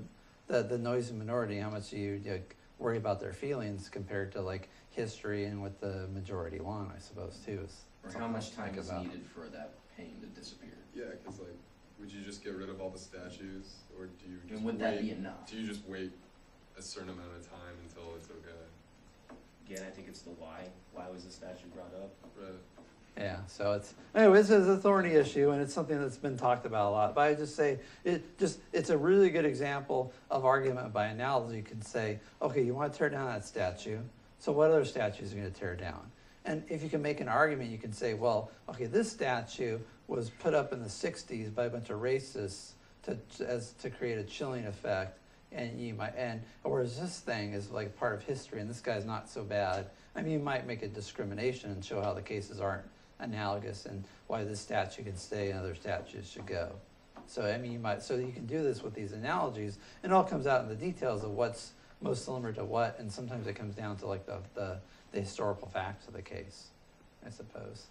the noisy minority, how much do you worry about their feelings compared to like history and what the majority want, I suppose, too. Or how much time is about. needed for that pain to disappear? Yeah, because like, would you just get rid of all the statues, or do you just And would that be enough? Do you just wait a certain amount of time until it's okay? Again, I think it's the why. Why was the statue brought up? Right. Yeah, so anyways, it's a thorny issue, and it's something that's been talked about a lot. But I just say, it's a really good example of argument by analogy. You can say, okay, you want to tear down that statue, so what other statues are you going to tear down? And if you can make an argument, you can say, well, okay, this statue was put up in the 60s by a bunch of racists to create a chilling effect, whereas this thing is like part of history, and this guy's not so bad. I mean, you might make a discrimination and show how the cases aren't analogous and why this statue can stay and other statues should go. So I mean, you can do this with these analogies, and it all comes out in the details of what's most similar to what, and sometimes it comes down to like the historical facts of the case, I suppose.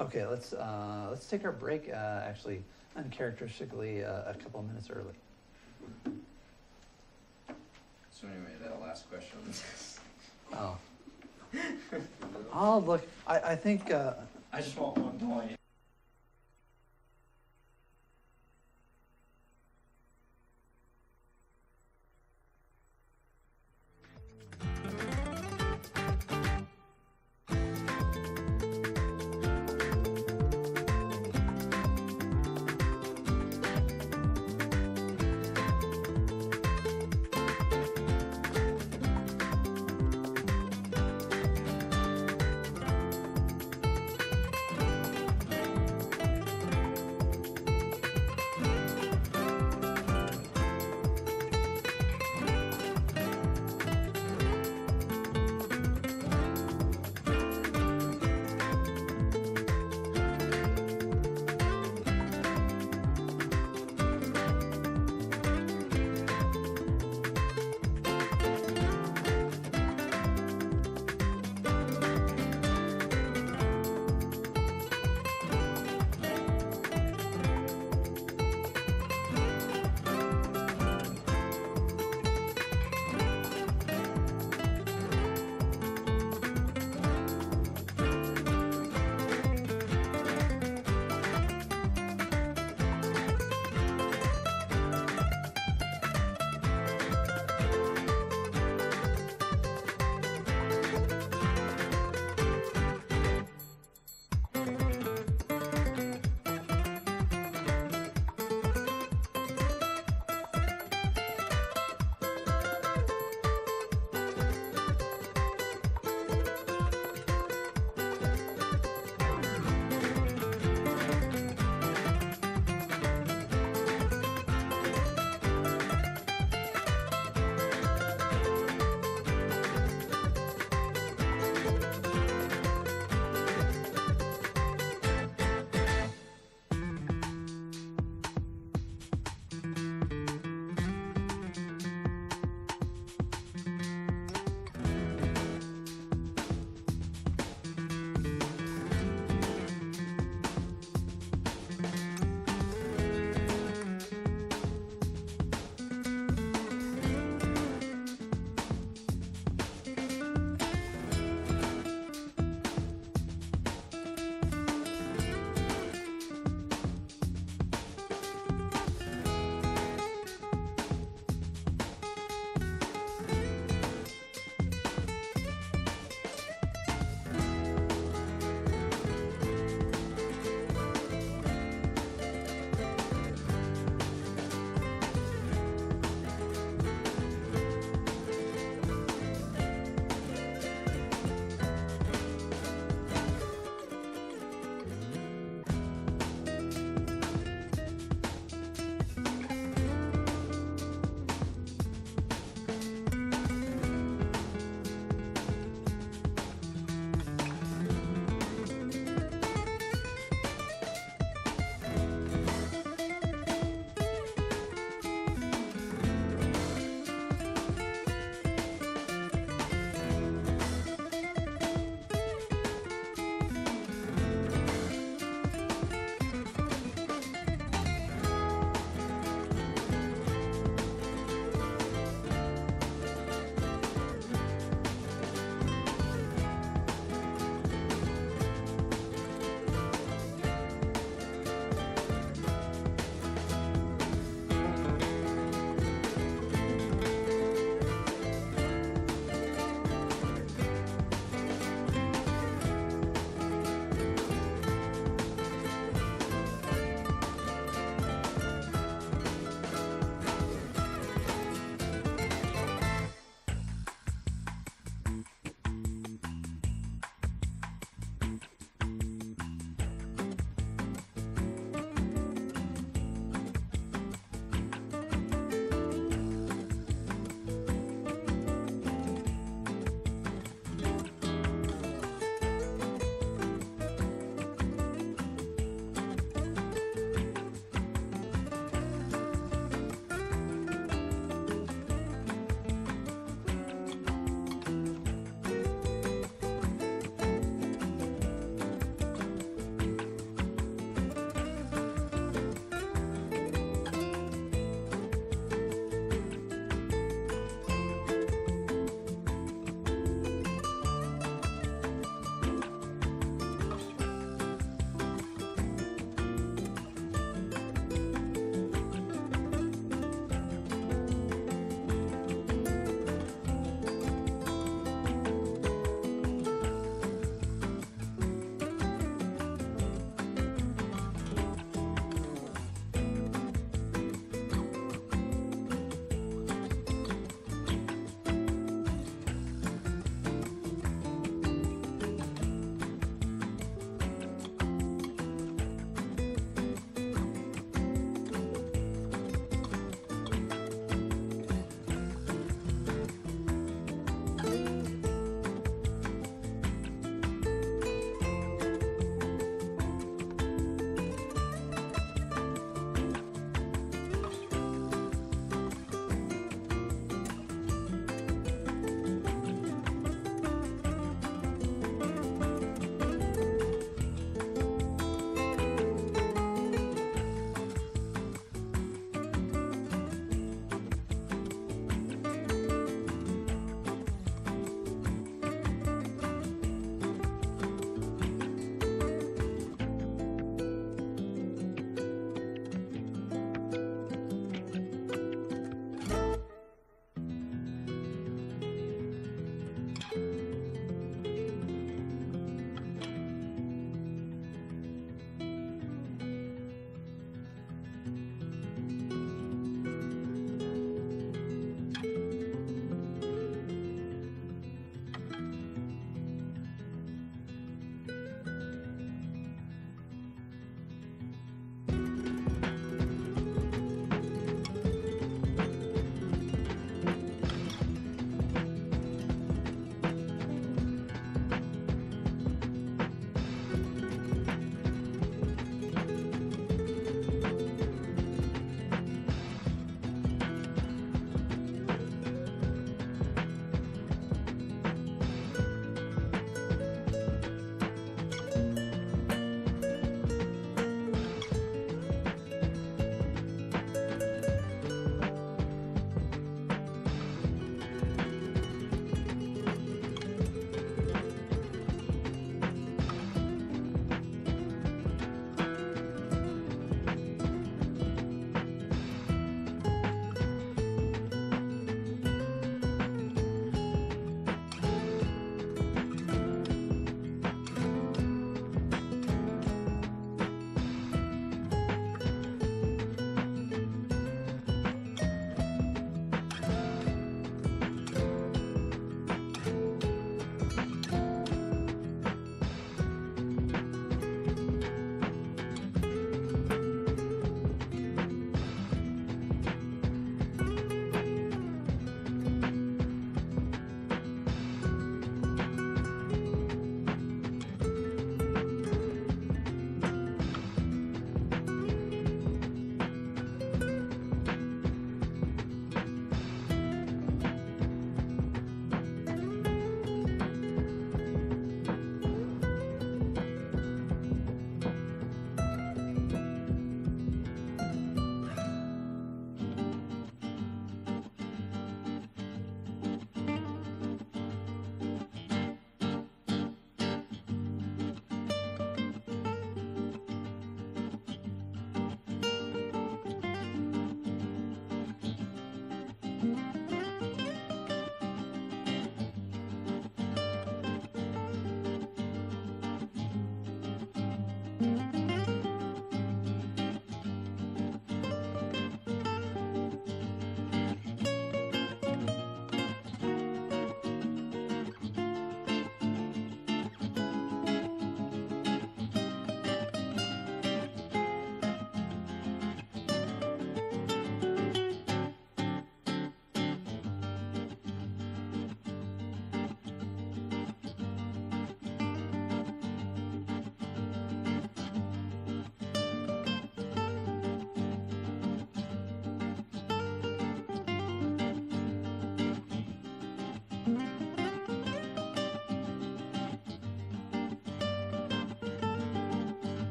Okay, let's take our break. Actually, uncharacteristically, a couple of minutes early. So anyway, that last question. Oh. I'll look. I think. I just want one point.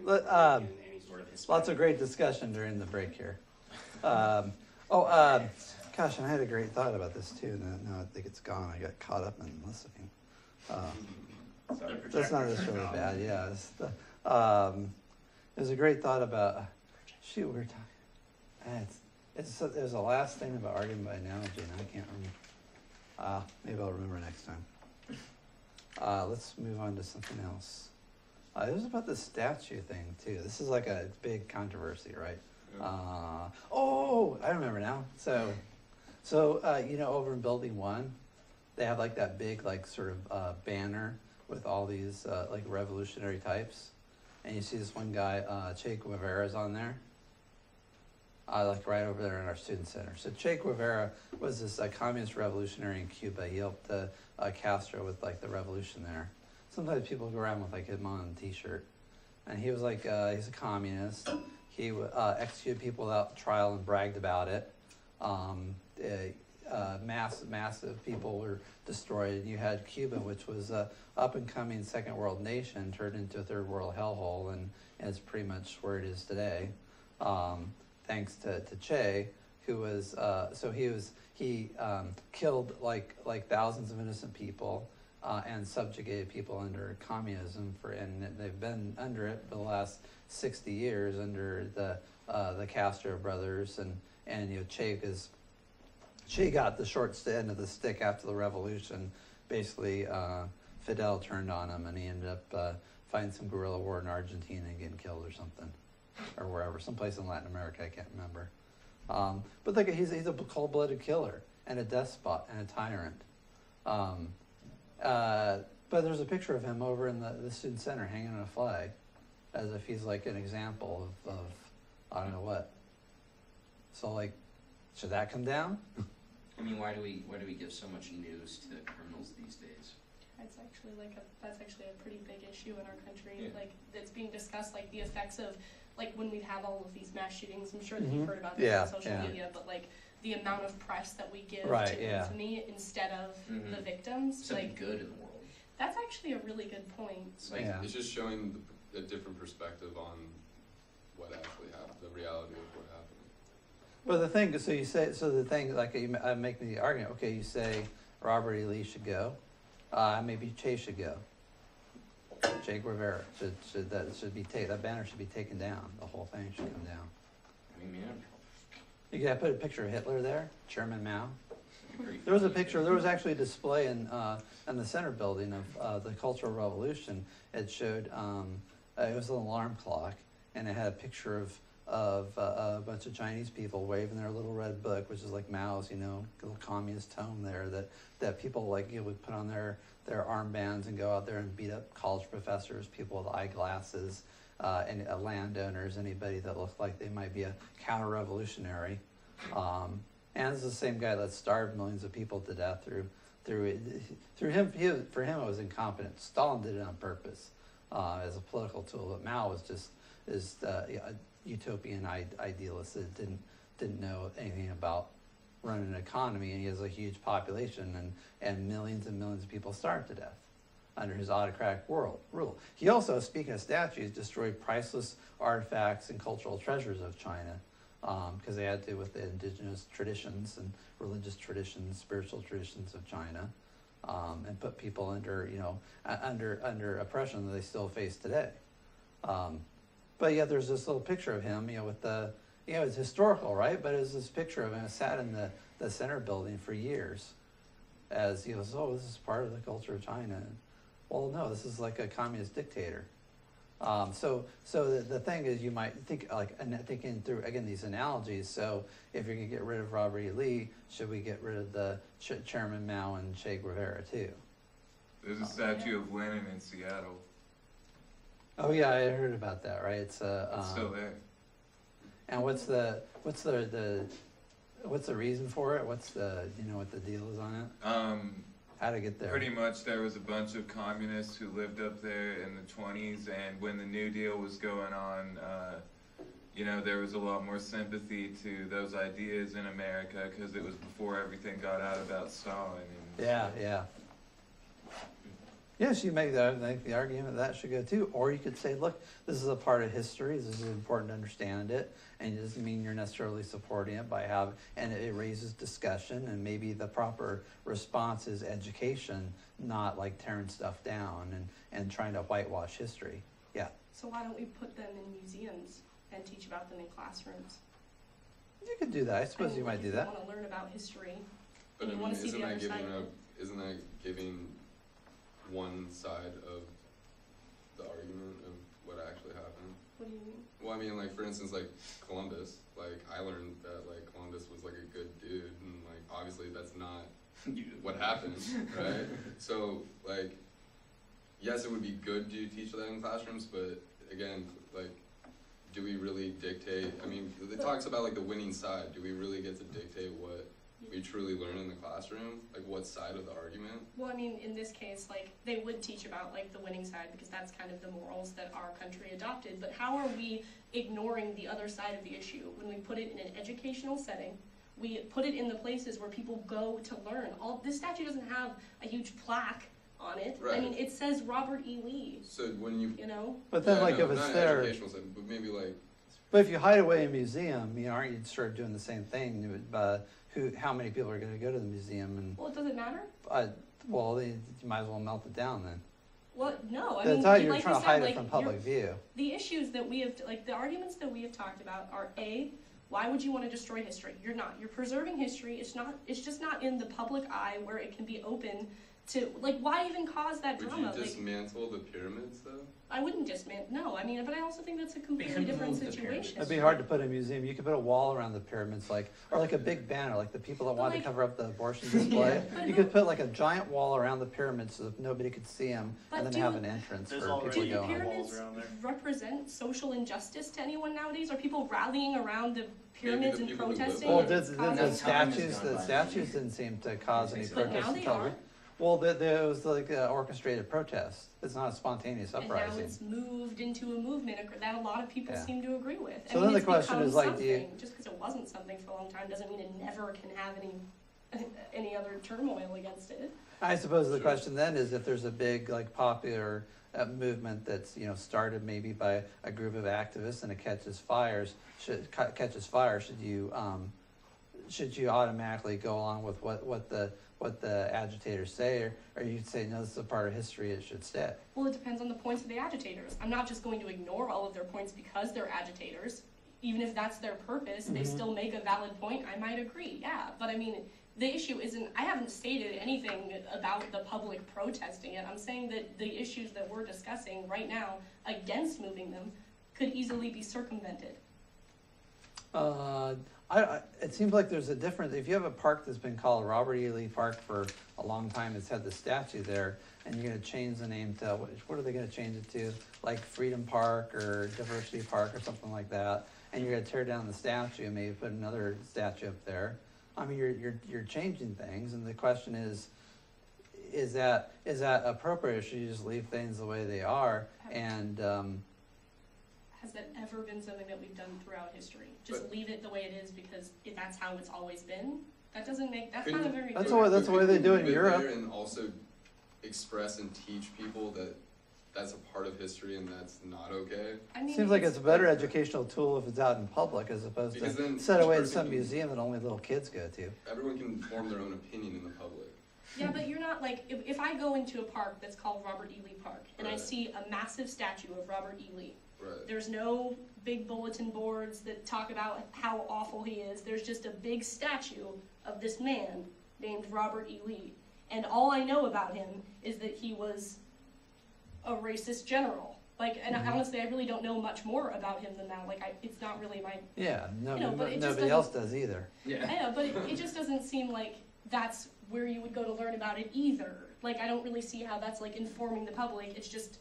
In any sort of Hispanic. Lots of great discussion during the break here. Gosh, and I had a great thought about this too. Now I think it's gone. I got caught up in listening. Sorry. That's not necessarily bad. Yeah, there's a great thought about. Shoot, we were talking. There's a last thing about arguing by analogy, and I can't remember. Maybe I'll remember next time. Let's move on to something else. It was about the statue thing too. This is like a big controversy, right? Yeah. I remember now. So over in Building 1, they have like that big like sort of banner with all these like revolutionary types, and you see this one guy, Che Guevara's on there. Like right over there in our student center. So Che Guevara was this communist revolutionary in Cuba. He helped Castro with like the revolution there. Sometimes people go around with like him on a t-shirt. And he was like, he's a communist. He executed people without trial and bragged about it. Massive people were destroyed. And you had Cuba, which was a up-and-coming second world nation, turned into a third world hellhole, and it's pretty much where it is today. Thanks to Che, who was, he killed like thousands of innocent people, and subjugated people under communism and they've been under it for the last 60 years under the Castro brothers, and Che got the short end of the stick after the revolution. Basically, Fidel turned on him, and he ended up fighting some guerrilla war in Argentina and getting killed or something, or wherever, someplace in Latin America, I can't remember. But like he's a cold-blooded killer and a despot and a tyrant. But there's a picture of him over in the student center hanging on a flag, as if he's like an example of I don't know what. So like, should that come down? I mean, why do we give so much news to criminals these days? That's actually a pretty big issue in our country. Yeah. Like, it's being discussed, like the effects of like when we have all of these mass shootings. I'm sure that you've heard about this on social media, but like the amount of press that we give to infamy instead of the victims. Something like good in the world. That's actually a really good point. It's like it's just showing a different perspective on what actually happened, the reality of what happened. Well, the thing, like I'm making the argument. Okay, you say Robert E. Lee should go, maybe Che should go. Che Guevara that banner should be taken down. The whole thing should come down. I mean, man. You could put a picture of Hitler there, Chairman Mao. Pretty There was a funny picture. There was actually a display in the center building of the Cultural Revolution. It showed it was an alarm clock, and it had a picture of a bunch of Chinese people waving their little red book, which is like Mao's, little communist tome there that people like would put on their armbands and go out there and beat up college professors, people with eyeglasses, and landowners, anybody that looked like they might be a counter-revolutionary. And it's the same guy that starved millions of people to death through him. For him, it was incompetent. Stalin did it on purpose as a political tool, but Mao was just a utopian idealist that didn't know anything about running an economy, and he has a huge population, and millions and millions of people starved to death. under his autocratic rule. He also, speaking of statues, destroyed priceless artifacts and cultural treasures of China, because they had to do with the indigenous traditions and religious traditions, spiritual traditions of China, and put people under, under oppression that they still face today. But yeah, there's this little picture of him, with the, it's historical, right? But it's this picture of him sat in the center building for years, as he goes, oh, this is part of the culture of China. Well, no, this is like a communist dictator. So the thing is, you might think, thinking through, again, these analogies. So if you're going to get rid of Robert E. Lee, should we get rid of the Chairman Mao and Che Guevara too? There's a statue of Lenin in Seattle. Oh yeah, I heard about that, right? It's still there. And what's the reason for it? What's the, what the deal is on it? How to get there? Pretty much there was a bunch of communists who lived up there in the 20s, and when the New Deal was going on, there was a lot more sympathy to those ideas in America because it was before everything got out about Stalin. And Yeah. Yes, you make the argument that should go too. Or you could say, look, this is a part of history. This is important to understand it. And it doesn't mean you're necessarily supporting it and it raises discussion, and maybe the proper response is education, not like tearing stuff down and trying to whitewash history. Yeah. So why don't we put them in museums and teach about them in classrooms? You could do that. I suppose you might do that. If you want to learn about history, But and you want to see the other side. Isn't that giving one side of the argument of what actually happened? What do you mean? Well, I mean, for instance, Columbus, I learned that, Columbus was, a good dude, and, obviously that's not what happened, right? So, yes, it would be good to teach that in classrooms, but, again, do we really dictate, it talks about, the winning side. Do we really get to dictate what we truly learn in the classroom? What side of the argument? Well, in this case, they would teach about, the winning side, because that's kind of the morals that our country adopted. But how are we ignoring the other side of the issue? When we put it in an educational setting, we put it in the places where people go to learn. This statue doesn't have a huge plaque on it. Right. It says Robert E. Lee. So when you... But then, if it's not there... educational setting, but maybe, But if you hide away in a museum, aren't you sort of doing the same thing? How many people are going to go to the museum? Well, does it matter? You might as well melt it down then. Well, no. That's how you're trying to hide it from public view. The issues that we have, the arguments that we have talked about are A, why would you want to destroy history? You're not. You're preserving history. It's just not in the public eye where it can be open to, why even cause that drama? Would you dismantle the pyramids, though? I wouldn't dismantle, no. But I also think that's a completely different situation. It'd be hard to put in a museum. You could put a wall around the pyramids, or a big banner, the people that want to cover up the abortion display. You could put a giant wall around the pyramids so that nobody could see them, and then have an entrance for people to Do the go on. pyramids represent social injustice to anyone nowadays? Are people rallying around the pyramids and protesting? Well, the statues didn't seem to cause any protests. But now they are. Well, there was orchestrated protest. It's not a spontaneous uprising. And now it's moved into a movement that a lot of people seem to agree with. So then the question is just because it wasn't something for a long time doesn't mean it never can have any other turmoil against it. I suppose the question then is, if there's a big popular movement that's started maybe by a group of activists and it catches fire, should you automatically go along with what the agitators say, or you'd say, no, this is a part of history, it should stay? Well, it depends on the points of the agitators. I'm not just going to ignore all of their points because they're agitators. Even if that's their purpose, they still make a valid point, I might agree, yeah. But the issue isn't, I haven't stated anything about the public protesting it. I'm saying that the issues that we're discussing right now against moving them could easily be circumvented. It seems like there's a difference. If you have a park that's been called Robert E. Lee Park for a long time, it's had the statue there, and you're going to change the name to, what are they going to change it to? Freedom Park or Diversity Park or something like that, and you're going to tear down the statue and maybe put another statue up there. You're changing things, and the question is that appropriate, or should you just leave things the way they are? And has that ever been something that we've done throughout history? Just leave it the way it is because that's how it's always been? That's not a very That's the way they do it in Europe. And also express and teach people that that's a part of history and that's not okay. I mean, Seems like it's a better educational tool if it's out in public as opposed Because to then set each away in person some can- museum that only little kids go to. Everyone can form their own opinion in the public. yeah, but you're not like, if I go into a park that's called Robert E. Lee Park, and I Right. see a massive statue of Robert E. Lee, Right. there's no big bulletin boards that talk about how awful he is. There's just a big statue of this man named Robert E. Lee. And all I know about him is that he was a racist general. Like, and honestly, I really don't know much more about him than that. Like, it's not really my, Yeah, no, You know, but it just nobody else does either. Yeah. I know, but it just doesn't seem like that's where you would go to learn about it either. Like, I don't really see how that's like informing the public. It's just,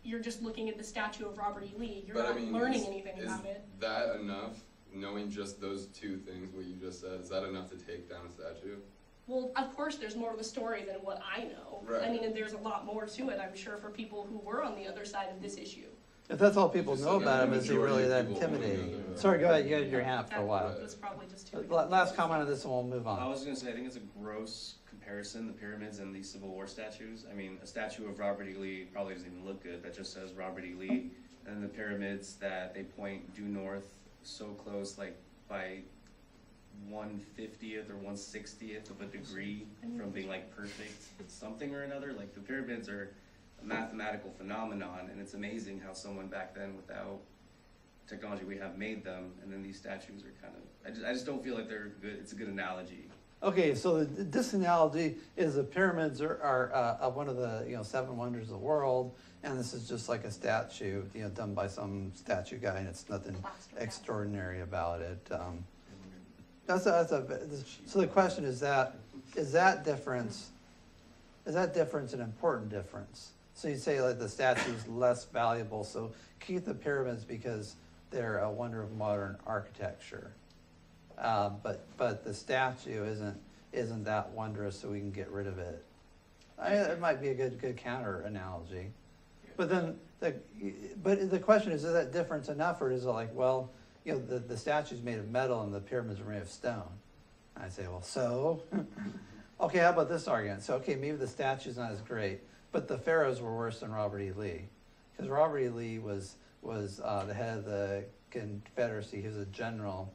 you're just looking at the statue of Robert E. Lee. You're But I not mean, learning is- anything is about it. that enough? Knowing just those two things, what you just said, is that enough to take down a statue? Well, of course, there's more to the story than what I know. Right. I mean, and there's a lot more to it, I'm sure, for people who were on the other side of this issue. If that's all people Just know so about the him, is he majority really of that people only know intimidating? that. Sorry, go ahead, you had your hand up for a That while. was probably just too. Last comment on this and we'll move I on. was gonna say, I think it's a gross comparison, the pyramids and the Civil War statues. I mean, a statue of Robert E. Lee probably doesn't even look good, that just says Robert E. Lee. And then the pyramids that they point due north so close, like by 1/50th or 1/60th of a degree from being like perfect something or another. Like the pyramids are a mathematical phenomenon, and it's amazing how someone back then, without technology we have, made them. And then these statues are kind of, I just don't feel like they're good. It's a good analogy. Okay, so this analogy is the pyramids are one of the 7 wonders of the world, and this is just like a statue done by some statue guy, and it's nothing Plaster extraordinary about it. So the question is that difference an important difference? So you say like the statue is less valuable, so keep the pyramids because they're a wonder of modern architecture. But the statue isn't that wondrous, so we can get rid of it. It might be a good counter analogy. But then the question is that difference enough, or is it like, well, the statue's made of metal and the pyramids are made of stone? And I say, well, so okay, how about this argument? So okay, maybe the statue's not as great, but the pharaohs were worse than Robert E. Lee, because Robert E. Lee was the head of the Confederacy. He was a general.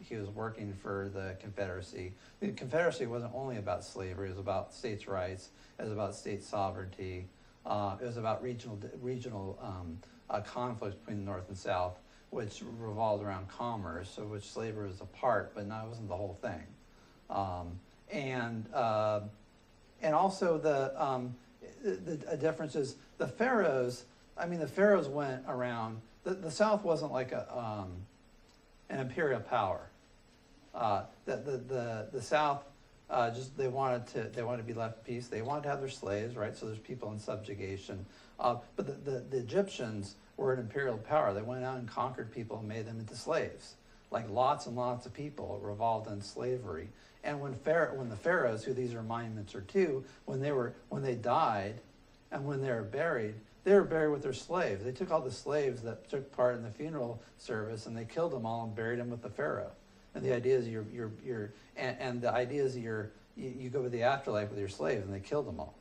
He was working for the Confederacy. The Confederacy wasn't only about slavery; it was about states' rights. It was about state sovereignty. It was about regional conflicts between the North and South, which revolved around commerce, of which slavery was a part, but it wasn't the whole thing. And also the difference is the pharaohs. I mean, the pharaohs went around. The South wasn't like an imperial power. The South they wanted to be left in peace. They wanted to have their slaves, right? So there's people in subjugation. But the Egyptians were an imperial power. They went out and conquered people and made them into slaves. Like lots and lots of people revolved in slavery. And when the pharaohs, who these are monuments are to, when they died, and when they were buried with their slaves. They took all the slaves that took part in the funeral service and they killed them all and buried them with the pharaoh. And the idea is you go to the afterlife with your slaves, and they killed them all.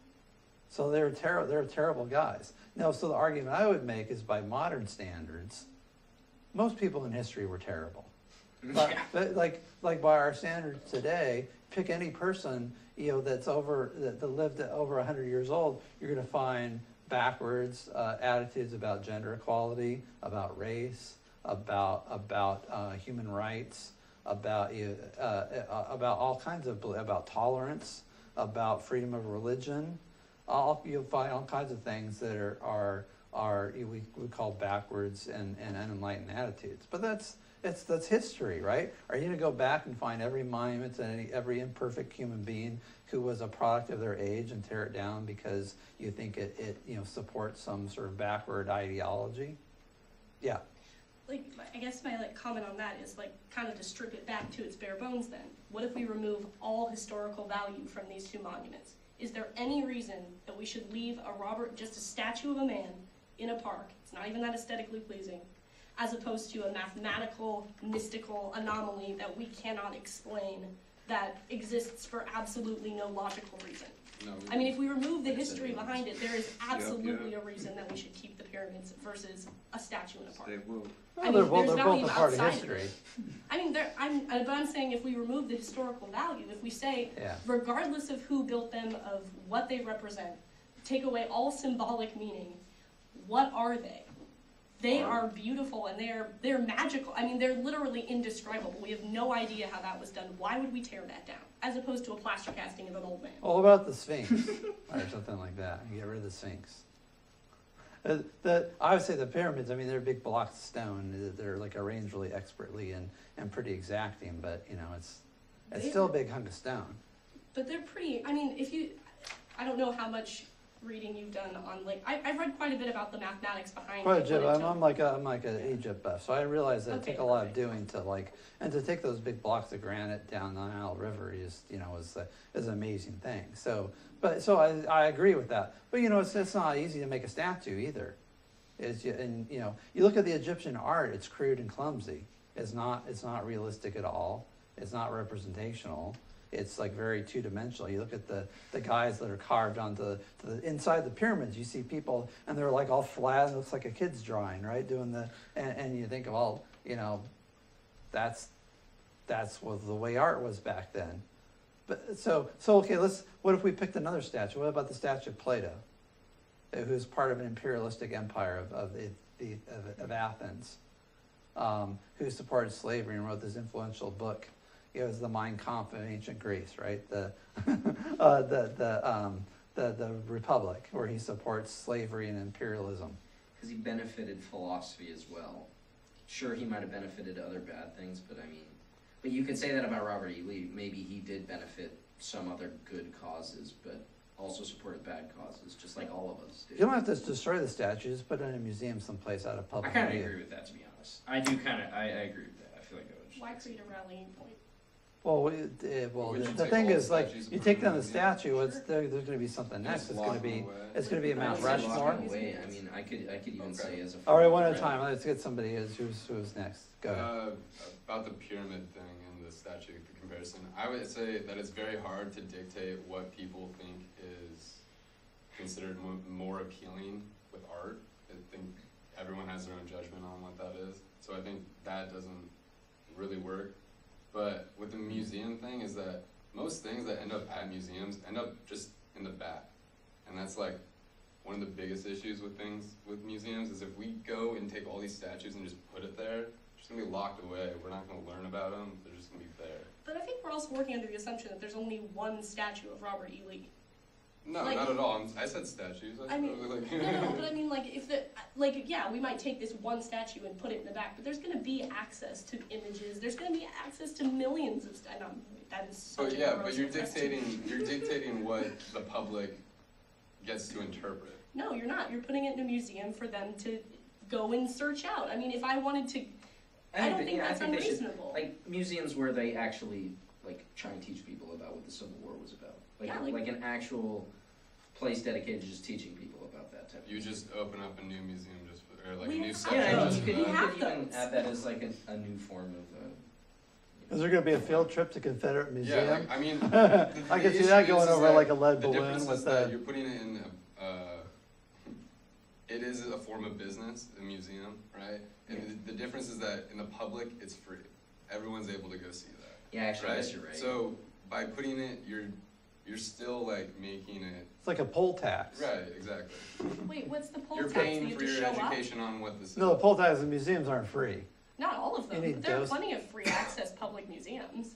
So they're terrible guys. Now, so the argument I would make is by modern standards, most people in history were terrible. But like by our standards today, pick any person that lived over 100 years old, you're going to find backwards attitudes about gender equality, about race, about human rights, about all kinds of, about tolerance, about freedom of religion. You'll find all kinds of things that are we call backwards and unenlightened attitudes. But that's history, right? Are you going to go back and find every monument and every imperfect human being who was a product of their age and tear it down because you think it supports some sort of backward ideology? Yeah. I guess my comment on that is kind of to strip it back to its bare bones then. What if we remove all historical value from these two monuments? Is there any reason that we should leave just a statue of a man in a park, it's not even that aesthetically pleasing, as opposed to a mathematical, mystical anomaly that we cannot explain, that exists for absolutely no logical reason? No, I mean, if we remove the That's history it. behind it, there is absolutely a reason that we should keep the pyramids versus a statue in a park. They will. Well, I they're mean, both, there's they're both value a part of outside of history. it. I mean, but I'm saying if we remove the historical value, if we say, Yeah. regardless of who built them, of what they represent, take away all symbolic meaning, what are they? They are beautiful and they're magical. I mean, they're literally indescribable. We have no idea how that was done. Why would we tear that down? As opposed to a plaster casting of an old man. Well, what about the Sphinx or something like that? You get rid of the Sphinx. I would say the pyramids, I mean, they're big blocks of stone. They're like arranged really expertly and pretty exacting, but you know, it's still a big hunk of stone. But they're pretty, I mean, I don't know how much reading you've done on, like, I've read quite a bit about the mathematics behind Quite a what bit. it took. I'm like an Egypt buff, so I realize that it Okay, took a lot of perfect. doing to like, and to take those big blocks of granite down the Nile River is, you know, is an amazing thing. So I agree with that. But you know, it's not easy to make a statue either. And you know, you look at the Egyptian art; it's crude and clumsy. It's not realistic at all. It's not representational. It's like very two-dimensional. You look at the guys that are carved onto the inside the pyramids. You see people, and they're like all flat. It looks like a kid's drawing, right? And you think, well, you know, that's what the way art was back then. But so okay. What if we picked another statue? What about the statue of Plato, who's part of an imperialistic empire of Athens, who supported slavery and wrote this influential book? It was the Mein Kampf of ancient Greece, right? The Republic, where he supports slavery and imperialism. Because he benefited philosophy as well. Sure, he might have benefited other bad things, but I mean, but you could say that about Robert E. Lee. Maybe he did benefit some other good causes, but also supported bad causes, just like all of us do. You don't have to destroy the statues, put it in a museum someplace out of I public kind of view. agree with that, to be honest. I do kind of, I agree with that. I feel like I would. Why create a rallying point? Well, Would you the take thing all the is, like, statues and you put take them in down a the museum? statue. There's going to be something next. Just It's going lock to be them away. it's going to be a Mount I would say Rushmore. lock it away. I mean, I could even Okay. say as a. All right, form one of at a time. gratitude. Let's get somebody who's next. Go ahead. About the pyramid thing and the statue comparison, I would say that it's very hard to dictate what people think is considered more appealing with art. I think everyone has their own judgment on what that is. So I think that doesn't really work. But with the museum thing is that most things that end up at museums end up just in the back. And that's like one of the biggest issues with museums is if we go and take all these statues and just put it there, they're just gonna be locked away. We're not gonna learn about them. They're just gonna be there. But I think we're also working under the assumption that there's only one statue of Robert E. Lee. No, Like- not at all. I said statues. I mean, like, no, but I mean, like, yeah, we might take this one statue and put it in the back, but there's going to be access to images. There's going to be access to millions of that is such But a yeah, gross but you're question. dictating what the public gets to interpret. No, you're not. You're putting it in a museum for them to go and search out. I mean, if I wanted to, I don't think that's they should, unreasonable. like museums where they actually like try and teach people about what the Civil War was about, Yeah, like an actual place dedicated to just teaching people about that type. You just open up a new museum just for, or like We a new have section. Yeah, I mean, just you for could, We that. you have could even those. add that as like a new form of. Is there going to be a field trip to Confederate Yeah, Museum? like, I mean, I can see that going over like a lead the balloon difference with is that the. you're putting it in it is a form of business, a museum, right? And the difference is that in the public, it's free. Everyone's able to go see that. Yeah, actually, I Right? guess you're right. So by putting it, you're still like making it. It's like a poll tax. Right, exactly. Wait, what's the poll You're tax? Do paying you for have to your show up? education on what this is. No, the poll tax in museums aren't free. Not all of them. You need There are those. plenty of free access public museums.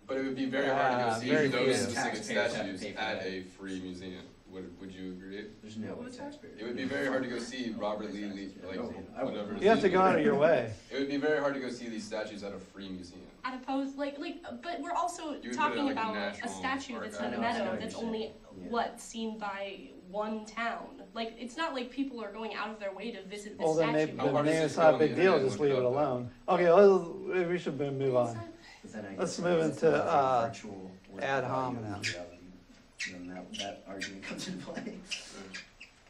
But it would be very hard to go see very those few. specific Taxpayers have to statues pay for at that. a free museum. Would you agree? There's no way What's that? taxpayers. It would be very hard to go see Robert Lee, like whatever. You have to go out of your way. It would be very hard to go see these statues at a free museum. At opposed, but we're also You would put it talking at, like, a about a national statue that's in archive. a I know, I meadow know what that's you're only, saying. Yeah. what, seen by one town. Like, it's not like people are going out of their way to visit this Well, then statue. maybe, How hard is maybe it it's to not go a big on the deal. internet Just and leave it look it up, alone. Okay, we should move on. But then I Let's guess move it's into, a virtual ad reality, hominem. Then that argument comes into play.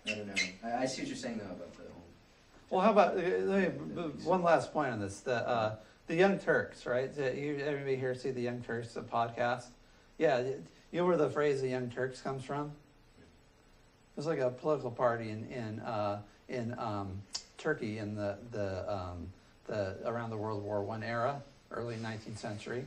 I don't know. I see what you're saying though about the whole. Well, how about one last point on this? The Young Turks, right? Everybody here see the Young Turks podcast? Yeah, You know where the phrase "the Young Turks" comes from? It's like a political party in Turkey in the around the World War I era, early 19th century.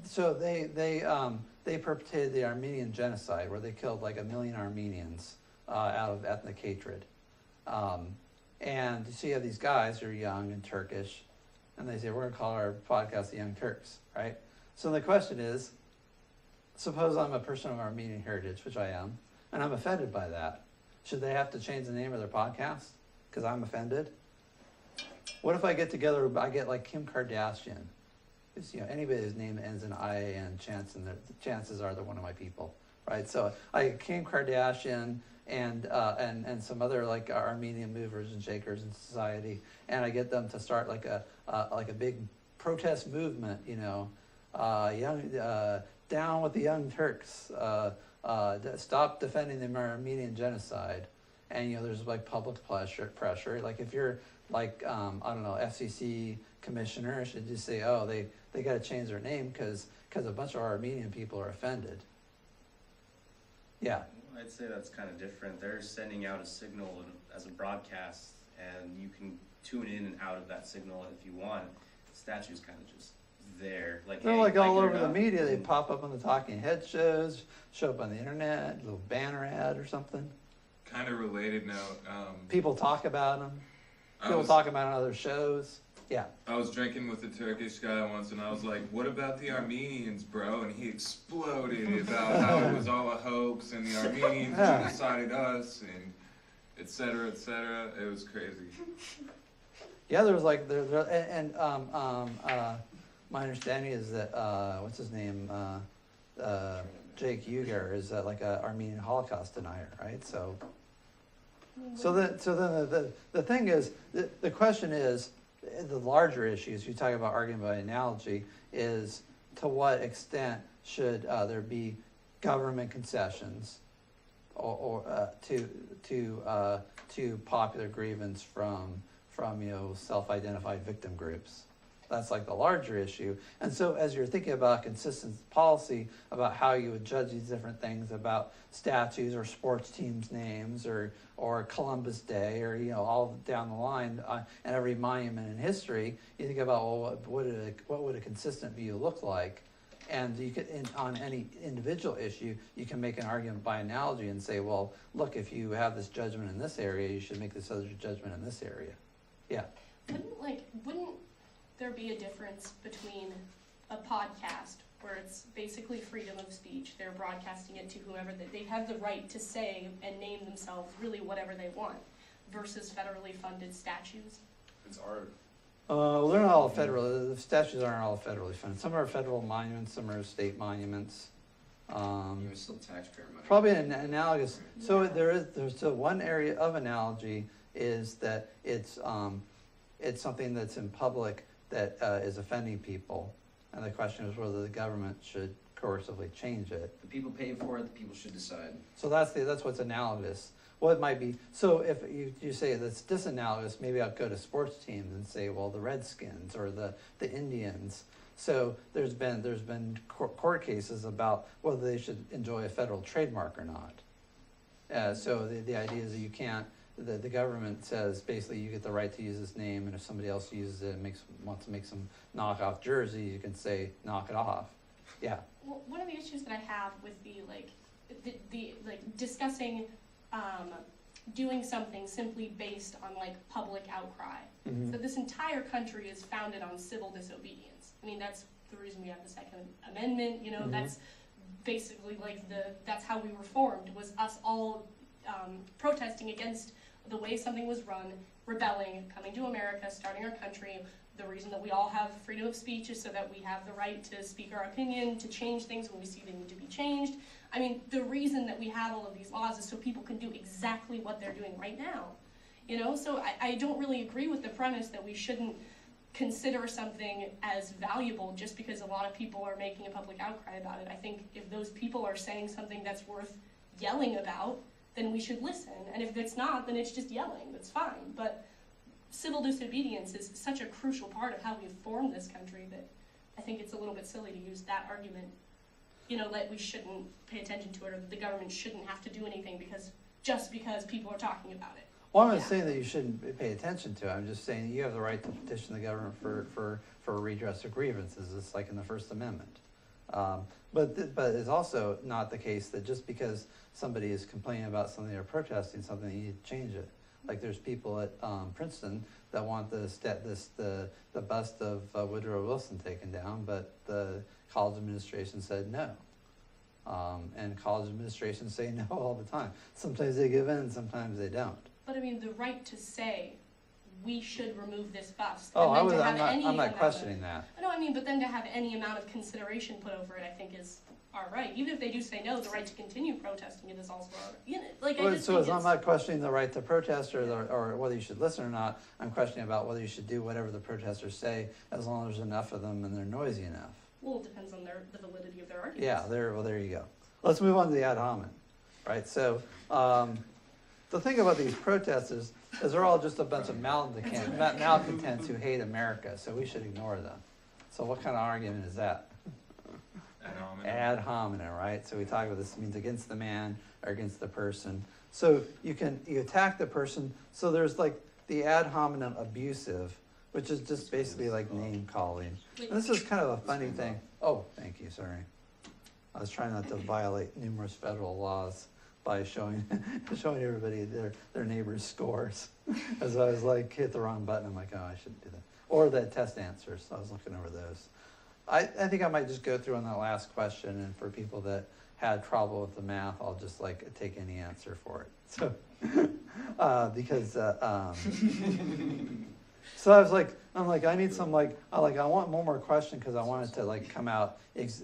So they perpetrated the Armenian genocide, where they killed like 1 million Armenians out of ethnic hatred. And so you have these guys who are young and Turkish, and they say, we're going to call our podcast "The Young Turks," right? So the question is, suppose I'm a person of Armenian heritage, which I am, and I'm offended by that. Should they have to change the name of their podcast because I'm offended? What if I get together, I get like Kim Kardashian? Because, anybody whose name ends in IAN, the chances are they're one of my people, right? So I get Kim Kardashian and some other like Armenian movers and shakers in society, and I get them to start like a big protest movement, down with the Young Turks, stop defending the Armenian genocide, and there's like public pressure. Like if you're like I don't know, FCC commissioner should just say, oh, they got to change their name because a bunch of Armenian people are offended. Yeah. I'd say that's kind of different. They're sending out a signal as a broadcast, and you can tune in and out of that signal if you want. The statue's kind of just there. They're like all over the media. They pop up on the talking head shows, show up on the internet, a little banner ad or something. Kind of related note. People talk about them. People talk about it on other shows. Yeah. I was drinking with a Turkish guy once, and I was like, what about the Armenians, bro? And he exploded about how it was all a hoax, and the Armenians genocided us, and et cetera, et cetera. It was crazy. Yeah, there was like, my understanding is that, what's his name? Jake Uger is like an Armenian Holocaust denier, right? So then the thing is, the question is, the larger issues, you talk about argument by analogy, is to what extent should there be government concessions or to popular grievance from self-identified victim groups? That's like the larger issue. And so as you're thinking about consistent policy about how you would judge these different things about statues or sports teams' names or Columbus Day or, all down the line and every monument in history, you think about, well, what would a consistent view look like? And you could, on any individual issue, you can make an argument by analogy and say, well, look, if you have this judgment in this area, you should make this other judgment in this area. Yeah. Wouldn't there be a difference between a podcast where it's basically freedom of speech, they're broadcasting it to whoever they have the right to say and name themselves really whatever they want, versus federally funded statues? It's art. Well, they're not all federal. The statues aren't all federally funded. Some are federal monuments, some are state monuments. It's still taxpayer money. Probably an analogous. So there's still one area of analogy is that it's something that's in public that is offending people, and the question is whether the government should coercively change it. The people pay for it, the people should decide. So that's what's analogous. What might be, so if you say that's disanalogous, maybe I'll go to sports teams and say, well, the Redskins or the Indians. So there's been court cases about whether they should enjoy a federal trademark or not. So the idea is that you can't, the government says basically you get the right to use this name, and if somebody else uses it and wants to make some knockoff jersey, you can say knock it off. Yeah. Well, one of the issues that I have with the discussing doing something simply based on public outcry. Mm-hmm. So this entire country is founded on civil disobedience. I mean, that's the reason we have the Second Amendment. Mm-hmm. That's basically that's how we were formed, was us all protesting against the way something was run, rebelling, coming to America, starting our country. The reason that we all have freedom of speech is so that we have the right to speak our opinion, to change things when we see they need to be changed. I mean, the reason that we have all of these laws is so people can do exactly what they're doing right now. So I don't really agree with the premise that we shouldn't consider something as valuable just because a lot of people are making a public outcry about it. I think if those people are saying something that's worth yelling about, then we should listen. And if it's not, then it's just yelling. That's fine. But civil disobedience is such a crucial part of how we've formed this country that I think it's a little bit silly to use that argument, that we shouldn't pay attention to it, or that the government shouldn't have to do anything just because people are talking about it. Well, I'm not saying that you shouldn't pay attention to it. I'm just saying you have the right to petition the government for a redress of grievances. It's like in the First Amendment. But it's also not the case that just because somebody is complaining about something or protesting something, you need to change it. Like there's people at Princeton that want the bust of Woodrow Wilson taken down, but the college administration said no. And college administrations say no all the time. Sometimes they give in, sometimes they don't. But I mean, the right to say we should remove this bust. Oh, and then to have I'm not questioning that. No, I mean, but then to have any amount of consideration put over it, I think is our right. Even if they do say no, the right to continue protesting it is also our right. I'm not questioning the right to protest or whether you should listen or not. I'm questioning about whether you should do whatever the protesters say as long as there's enough of them and they're noisy enough. Well, it depends on the validity of their arguments. Yeah, there you go. Let's move on to the ad hominem, right? So the thing about these protesters is they're all just a bunch of malcontents who hate America, so we should ignore them. So what kind of argument is that? Ad hominem. Ad hominem, right? So we talk about this means against the man or against the person. So you attack the person. So there's like the ad hominem abusive, which is just basically like name calling. And this is kind of a funny thing. Oh, thank you, sorry. I was trying not to violate numerous federal laws by showing everybody their neighbors' scores. As I was like, hit the wrong button, I'm like, oh, I shouldn't do that. Or the test answers, so I was looking over those. I think I might just go through on that last question, and for people that had trouble with the math, I'll just like take any answer for it. So, so I was like, I need some I want one more question because I want it to like come out as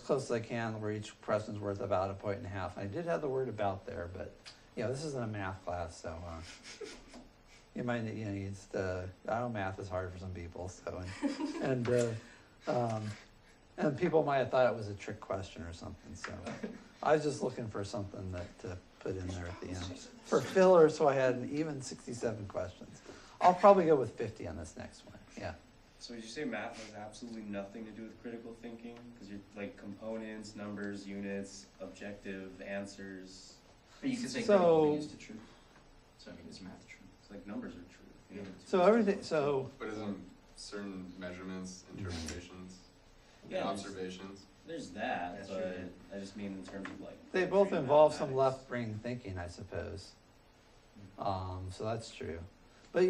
close as I can where each question's worth about 1.5 points. I did have the word about there, but this isn't a math class, so you might I know math is hard for some people, so and people might have thought it was a trick question or something. So I was just looking for something to put in there at the end for filler, so I had an even 67 questions. I'll probably go with 50 on this next one. Yeah. So did you say math has absolutely nothing to do with critical thinking? Because you're like components, numbers, units, objective, answers. But you could say critical used to truth. So I mean, is math true? It's like numbers are true. Yeah. So everything. So. But isn't certain measurements, interpretations, Yeah, observations? There's that, That's but true. I just mean in terms of like. They both extreme involve some mathematics. left-brain thinking, I suppose. So that's true. But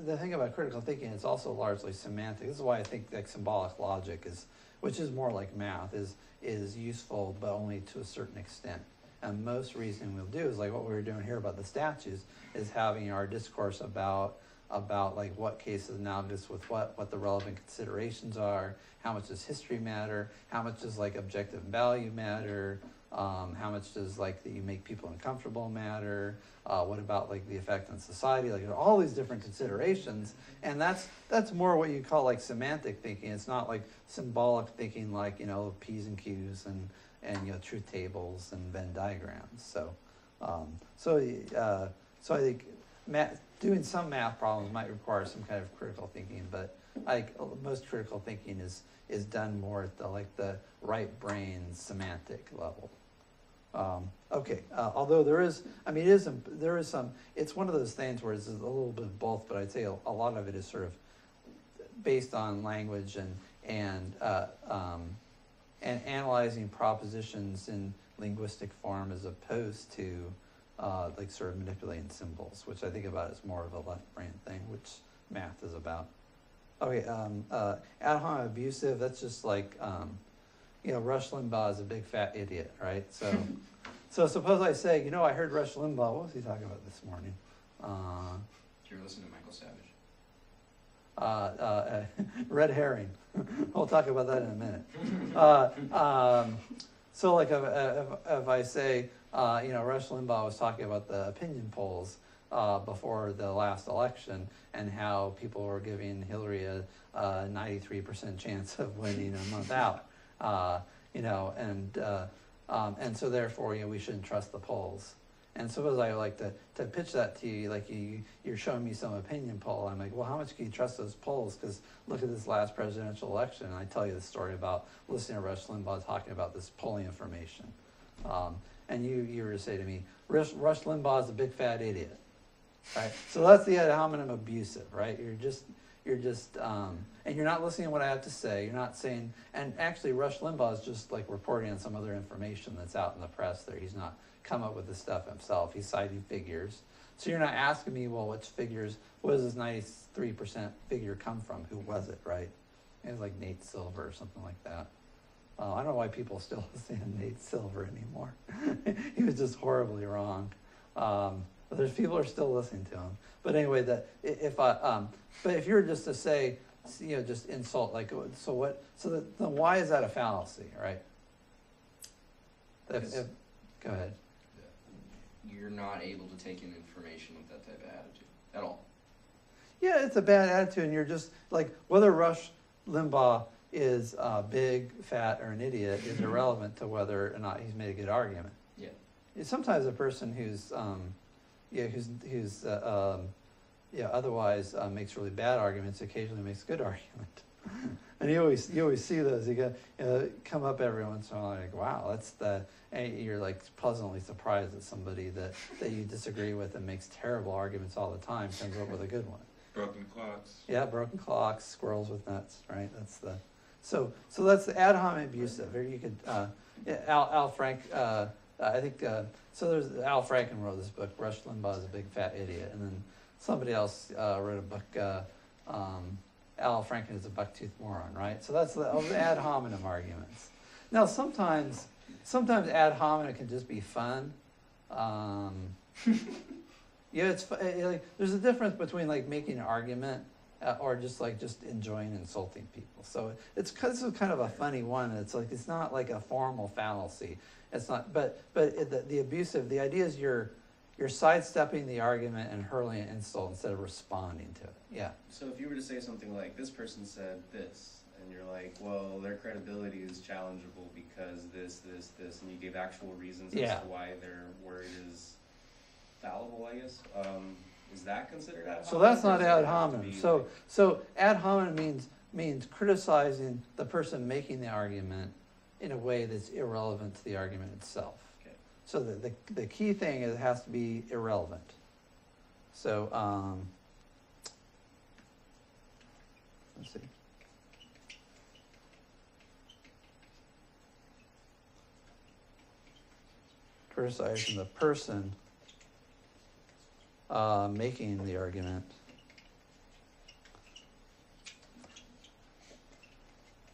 the thing about critical thinking, it's also largely semantic. This is why I think like symbolic logic which is more like math, is useful, but only to a certain extent. And most reasoning we'll do is like what we were doing here about the statues, is having our discourse about like what case is analogous with what the relevant considerations are, how much does history matter, how much does like objective value matter, how much does like that you make people uncomfortable matter, what about like the effect on society, like all these different considerations. And that's more what you call like semantic thinking. It's not like symbolic thinking like P's and Q's and truth tables and Venn diagrams. So I think doing some math problems might require some kind of critical thinking, but most critical thinking is done more at the right brain semantic level. Okay, although there is some, it's one of those things where it's a little bit of both, but I'd say a lot of it is sort of based on language and analyzing propositions in linguistic form as opposed to like sort of manipulating symbols, which I think about as more of a left brain thing, which math is about. Okay, ad hominem abusive, that's just like, Rush Limbaugh is a big fat idiot, right? So suppose I say, I heard Rush Limbaugh, what was he talking about this morning? You're listening to Michael Savage. Red herring. We'll talk about that in a minute. So like if I say, Rush Limbaugh was talking about the opinion polls before the last election and how people were giving Hillary a 93% chance of winning a month out, and so therefore we shouldn't trust the polls. And suppose I like to pitch that to you, like you're showing me some opinion poll. I'm like, well, how much can you trust those polls? Because look at this last presidential election. And I tell you the story about listening to Rush Limbaugh talking about this polling information. And you were to say to me, Rush Limbaugh is a big fat idiot, right? So that's the ad hominem abusive, right? You're just, and you're not listening to what I have to say. You're not saying, and actually Rush Limbaugh is just like reporting on some other information that's out in the press there. He's not come up with this stuff himself. He's citing figures. So you're not asking me, well, which figures, what does this 93% figure come from? Who was it, right? It was like Nate Silver or something like that. I don't know why people still listen to Nate Silver anymore. He was just horribly wrong. But there's people who are still listening to him. But anyway, but if you were just to say, just insult, like, then why is that a fallacy, right? Go ahead. You're not able to take in information with that type of attitude at all. Yeah, it's a bad attitude, and you're just like, whether Rush Limbaugh is big, fat, or an idiot is irrelevant to whether or not he's made a good argument. Yeah. Sometimes a person who's otherwise makes really bad arguments occasionally makes good argument. And you always see those. Come up every once in a while, like, wow, and you're like pleasantly surprised that somebody that you disagree with and makes terrible arguments all the time comes up with a good one. Broken clocks. Yeah, broken clocks, squirrels with nuts, right? So that's the ad hominem abusive. Or you could Al Frank. I think so. There's Al Franken wrote this book. Rush Limbaugh is a big fat idiot, and then somebody else wrote a book. Al Franken is a bucktooth moron, right? So that's the ad hominem arguments. Now sometimes ad hominem can just be fun. There's a difference between like making an argument or just enjoying insulting people. So this is kind of a funny one. It's not like a formal fallacy. It's not, but the abusive. The idea is you're sidestepping the argument and hurling an insult instead of responding to it. Yeah. So if you were to say something like, this person said this, and you're like, well, their credibility is challengeable because this, and you gave actual reasons as to why their word is fallible, I guess. Is that considered ad hominem? So that's not ad hominem. So ad hominem means criticizing the person making the argument in a way that's irrelevant to the argument itself. Okay. So the key thing is it has to be irrelevant. So let's see. Criticizing the person making the argument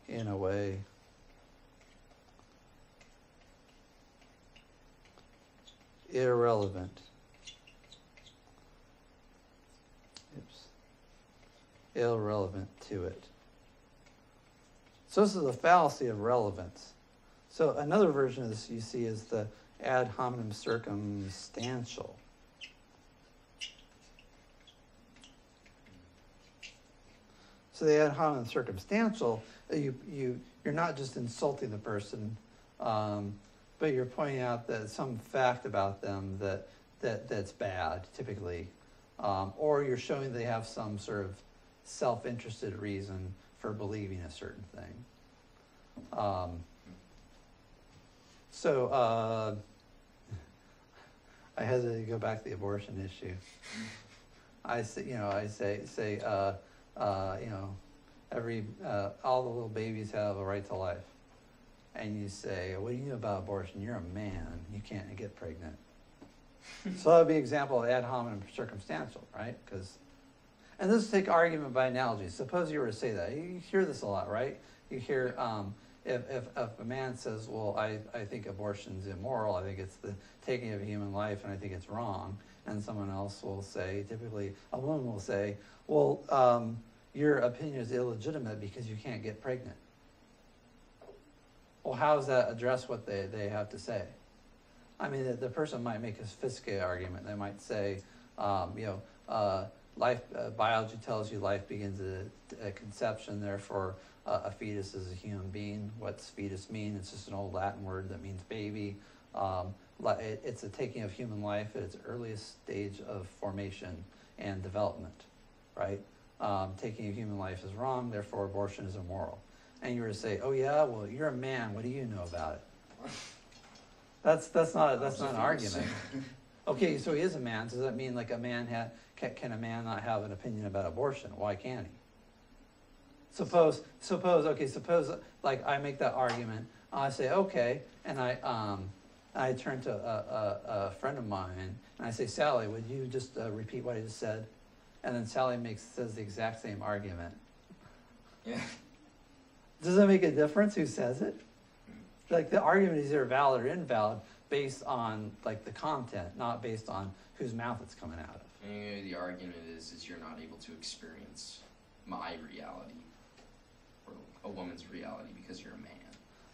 in a way irrelevant. Irrelevant to it. So this is the fallacy of relevance. So another version of this you see is the ad hominem circumstantial. So the ad hominem circumstantial, you're not just insulting the person, but you're pointing out that some fact about them that's bad, typically, or you're showing they have some sort of self-interested reason for believing a certain thing. I hesitate to go back to the abortion issue. I say, all the little babies have a right to life. And you say, what do you know about abortion? You're a man. You can't get pregnant. So that would be an example of ad hominem circumstantial, right? And this is take argument by analogy. Suppose you were to say that. You hear this a lot, right? You hear if a man says, well, I think abortion's immoral. I think it's the taking of a human life, and I think it's wrong. And someone else will say, typically a woman will say, well, your opinion is illegitimate because you can't get pregnant. Well, how does that address what they have to say? I mean, the person might make a sophisticated argument. They might say, life biology tells you life begins at conception. Therefore, a fetus is a human being. What's fetus mean? It's just an old Latin word that means baby. it's a taking of human life at its earliest stage of formation and development, right? Taking of human life is wrong, therefore abortion is immoral. And you were to say, oh yeah, well you're a man, what do you know about it? That's not an argument. Okay, so he is a man. Does that mean like a man can a man not have an opinion about abortion? Why can't he? Suppose like I make that argument. I say okay, and I turn to a friend of mine and I say, Sally, would you just repeat what I just said? And then Sally says the exact same argument. Yeah. Does it make a difference who says it? Like the argument is either valid or invalid based on like the content, not based on whose mouth it's coming out of. And the argument is you're not able to experience my reality or a woman's reality because you're a man.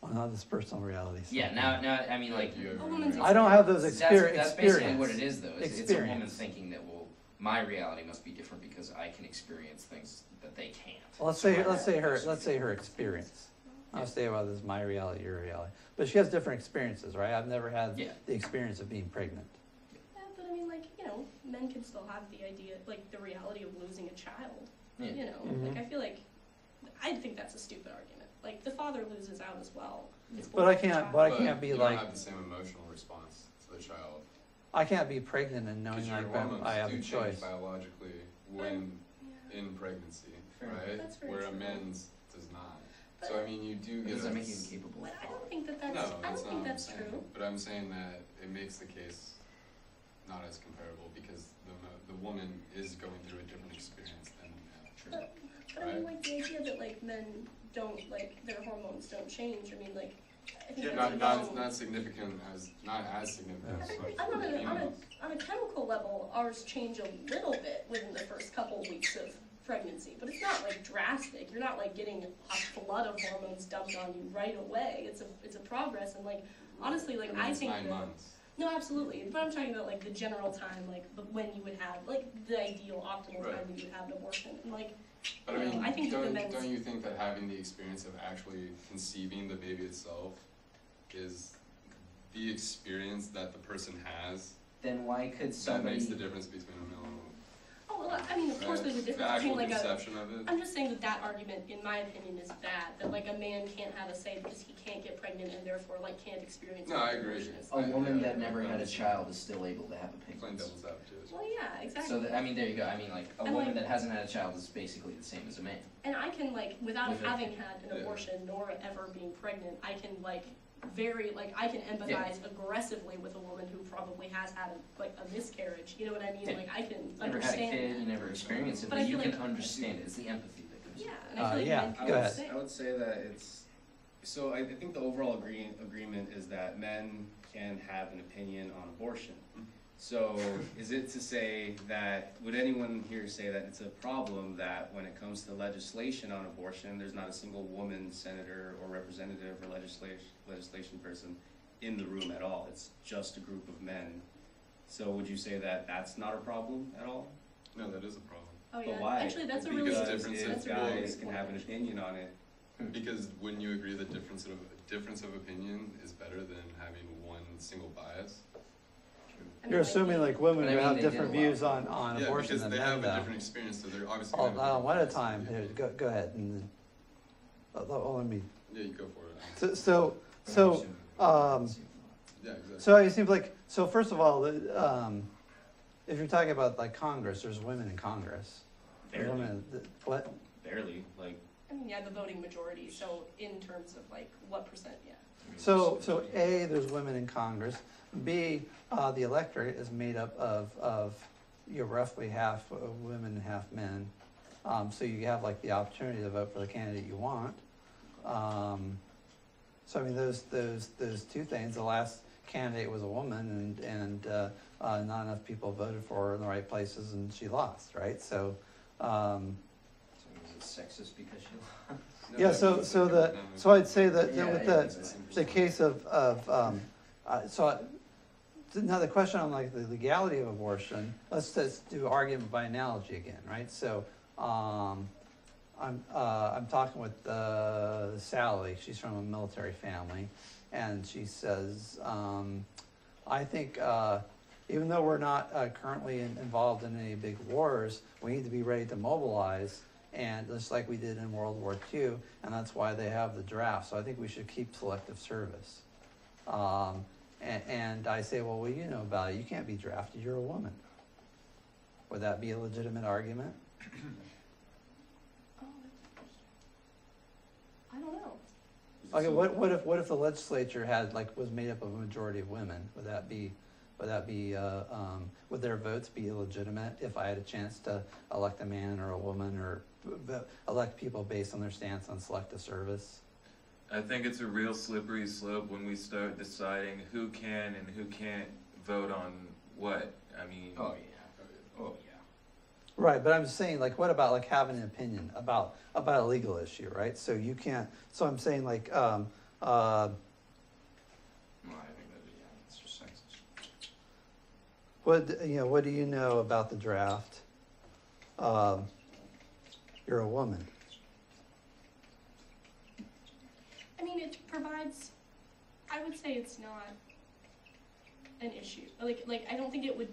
Well, not this personal reality. So. Yeah, now I mean like You A woman's I don't have those that's experiences. basically what it is though. It's a Experience. woman thinking that well my reality must be different because I can experience things that they can't. Well, let's say her experience. I'll say about this my reality, your reality. But she has different experiences, right? I've never had Yeah. the experience of being pregnant. Yeah, but I mean, like, men can still have the idea, like, the reality of losing a child. Yeah. Mhm. Like, I think that's a stupid argument. Like, the father loses out as well. It's But I both the can't- child. but I can't be you like- don't have the same emotional response to the child. I can't be pregnant and knowing Because your like hormones I have do a change choice. biologically when Yeah. in pregnancy, Fair. right? That's very Where a true. man's does not. But- So I mean, you do get. Does that a make you s- incapable But of I don't thought? think that No, that's, I that's don't not think what I'm that's saying. true. But I'm saying that it makes the case not as comparable because the woman is going through a different experience than the man. But I mean, like, the idea that, like, men don't, like, their hormones don't change, I mean, like, I think that's Not significant as not as significant as like I'm for on females. a chemical level, ours change a little bit within the first couple weeks of pregnancy, but it's not like drastic. You're not like getting a flood of hormones dumped on you right away. It's a progress, and like honestly, like I it's think 9 that, months. no, absolutely. But I'm talking about like the general time, like when you would have like the ideal optimal Right. time that you would have an abortion, and like But I mean, I think that the men's- don't you think that having the experience of actually conceiving the baby itself is the experience that the person has Then why could that somebody makes the difference between a male and a woman? oh well, I mean of course Right? there's a The difference actual between like a conception of it. I'm just saying that argument, in my opinion, is bad. That like a man can't have a say because he can't get pregnant and therefore like can't experience. No, I agree. abortions. a woman that never had a child is still able to have Playing opinions? devil's advocate. Well, yeah, exactly. So I mean, there you go. I mean, like a And, woman like- that hasn't had a child is basically the same as a man. And I can like, without With it. having had an Yeah. abortion nor ever being pregnant, I can like I can empathize aggressively with a woman who probably has had a miscarriage. You know what I mean? Yeah. Like I can You never had a understand kid, that. you never experienced it, But but I you feel can like- understand it. It's the empathy that comes. Yeah, and I feel like Yeah, men can go do the ahead. same. I would say that it's, so I think the overall agreement is that men can have an opinion on abortion. So is it to say that, would anyone here say that it's a problem that when it comes to legislation on abortion, there's not a single woman senator or representative or legislation person in the room at all? It's just a group of men. So would you say that that's not a problem at all? No, that is a problem. Oh But yeah, why? actually that's a Because really difference If is- that's a really guys good can point, have an actually. opinion on it. Because wouldn't you agree that difference of opinion is better than having one single bias? I mean, You're assuming like women But I would mean, have they did different allow views on Yeah, abortion because than they men have a though. different experience, so they're obviously. Oh, gonna have one at a different time. biases. Here, go ahead. And, let me. Yeah, you go for it. So Yeah, exactly. So it seems like first of all, if you're talking about like Congress, there's women in Congress. There's Barely. women. What? Barely, like, I mean, yeah, the voting majority. So in terms of like what percent, yeah. So A, there's women in Congress. B, the electorate is made up of roughly half women and half men. So you have like the opportunity to vote for the candidate you want. So I mean those two things. The last candidate was a woman, and not enough people voted for her in the right places, and she lost. Right. So. So is it sexist because she? No, Yeah, that- so I'd say that Yeah, with yeah, the case of now the question on like the legality of abortion, let's just do argument by analogy again, right? So I'm talking with Sally. She's from a military family, and she says, I think even though we're not currently involved in any big wars, we need to be ready to mobilize, and just like we did in World War II, and that's why they have the draft. So I think we should keep selective service. And I say, well, what do you know about it? You can't be drafted. You're a woman. Would that be a legitimate argument? Oh, I don't know. Okay, what if the legislature was made up of a majority of women? Would their votes be illegitimate if I had a chance to elect a man or a woman, or elect people based on their stance on selective service? I think it's a real slippery slope when we start deciding who can and who can't vote on what. I mean, Oh yeah. Oh yeah. Right, but I'm just saying, like, what about like having an opinion about a legal issue, right? So you can't. So I'm saying, like, No, I think that it's just sexist. what do you know about the draft? You're a woman. I mean, it provides, I would say it's not an issue. Like I don't think it would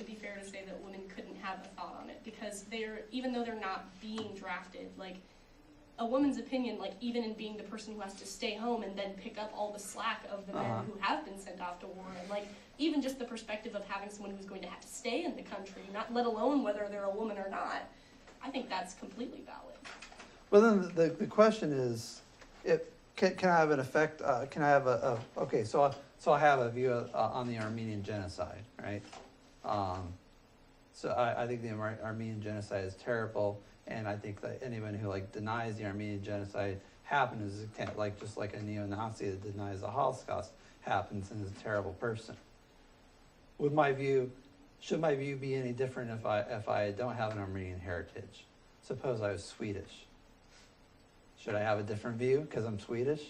be fair to say that women couldn't have a thought on it, because even though they're not being drafted, like a woman's opinion, like even in being the person who has to stay home and then pick up all the slack of the men who have been sent off to war, and like even just the perspective of having someone who's going to have to stay in the country, not let alone whether they're a woman or not, I think that's completely valid. Well, then the question is, can I have an effect? Can I have okay? So I have a view on the Armenian genocide, right? So I think the Armenian genocide is terrible, and I think that anyone who denies the Armenian genocide happened is just like a neo-Nazi that denies the Holocaust happens and is a terrible person. Should my view be any different if I don't have an Armenian heritage? Suppose I was Swedish. Should I have a different view because I'm Swedish?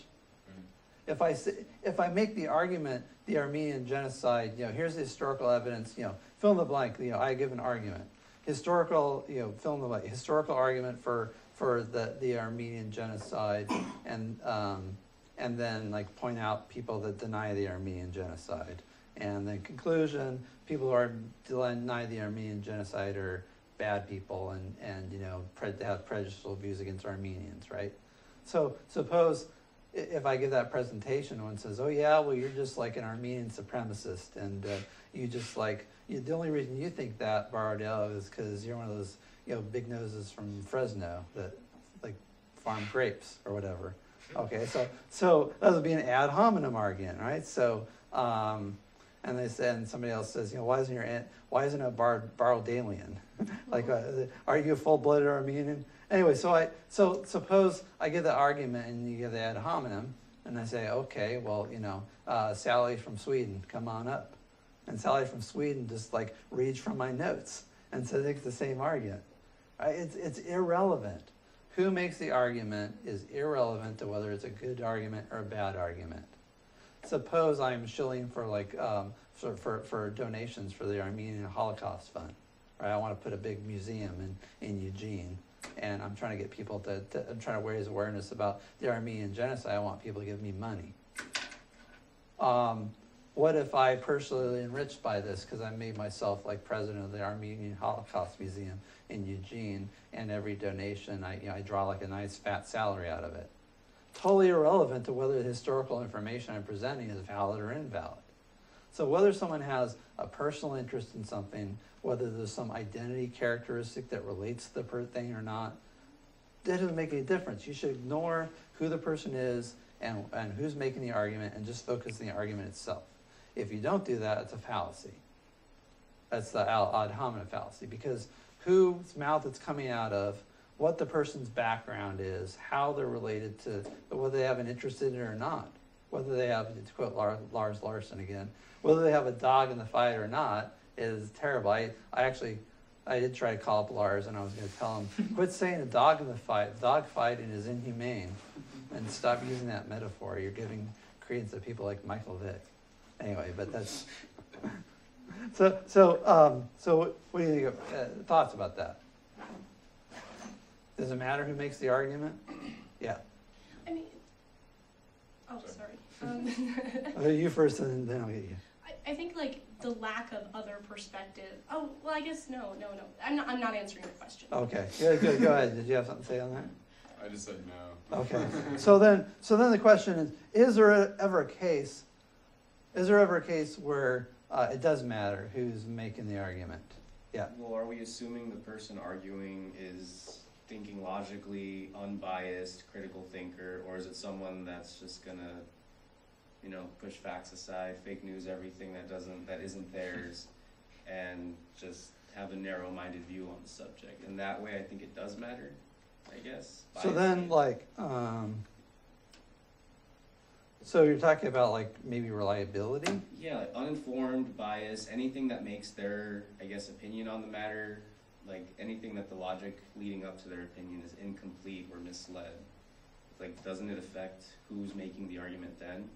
If I make the argument, the Armenian genocide, here's the historical evidence, fill in the blank, I give an argument. Historical, fill in the blank, historical argument for the Armenian genocide, and then point out people that deny the Armenian genocide. And then conclusion, people who deny the Armenian genocide are bad people and have prejudicial views against Armenians, right? So suppose if I give that presentation, one says, oh yeah, well you're just like an Armenian supremacist, and the only reason you think that, Borrowdale, is because you're one of those big noses from Fresno that farm grapes or whatever. Okay, so that would be an ad hominem argument, right? So and somebody else says, why isn't it Borrowdalian? Are you a full-blooded Armenian? Anyway, so suppose I give the argument and you give the ad hominem, and I say, okay, well, Sally from Sweden, come on up. And Sally from Sweden just reads from my notes and says it's the same argument. Right? It's irrelevant. Who makes the argument is irrelevant to whether it's a good argument or a bad argument. Suppose I'm shilling for for donations for the Armenian Holocaust Fund. Right? I want to put a big museum in Eugene, and I'm trying to get people I'm trying to raise awareness about the Armenian genocide. I want people to give me money. What if I personally enriched by this because I made myself president of the Armenian Holocaust Museum in Eugene, and every donation I draw a nice fat salary out of it? Totally irrelevant to whether the historical information I'm presenting is valid or invalid. So whether someone has a personal interest in something, whether there's some identity characteristic that relates to the thing or not, that doesn't make any difference. You should ignore who the person is and who's making the argument and just focus on the argument itself. If you don't do that, it's a fallacy. That's the ad hominem fallacy, because whose mouth it's coming out of, what the person's background is, how they're related to, whether they have an interest in it or not, whether they have, to quote Lars Larson again, whether they have a dog in the fight or not is terrible. I did try to call up Lars, and I was going to tell him, quit saying a dog in the fight. Dog fighting is inhumane, and stop using that metaphor. You're giving credence to people like Michael Vick. Anyway, but that's so what do you think? Thoughts about that? Does it matter who makes the argument? Yeah. I mean, oh, sorry. You first, and then I'll get you. I think like the lack of other perspective. Oh, well, I guess no. I'm not answering the question. Okay, good, go ahead. Did you have something to say on that? I just said no. Okay, so then the question is there ever a case where it does matter who's making the argument? Yeah. Well, are we assuming the person arguing is thinking logically, unbiased, critical thinker, or is it someone that's just gonna, push facts aside, fake news, everything that isn't theirs, and just have a narrow-minded view on the subject? And that way, I think it does matter, I guess. So then, like, so you're talking about like maybe reliability? Yeah, like uninformed, bias, anything that makes their, I guess, opinion on the matter, like anything that the logic leading up to their opinion is incomplete or misled. Like, doesn't it affect who's making the argument then?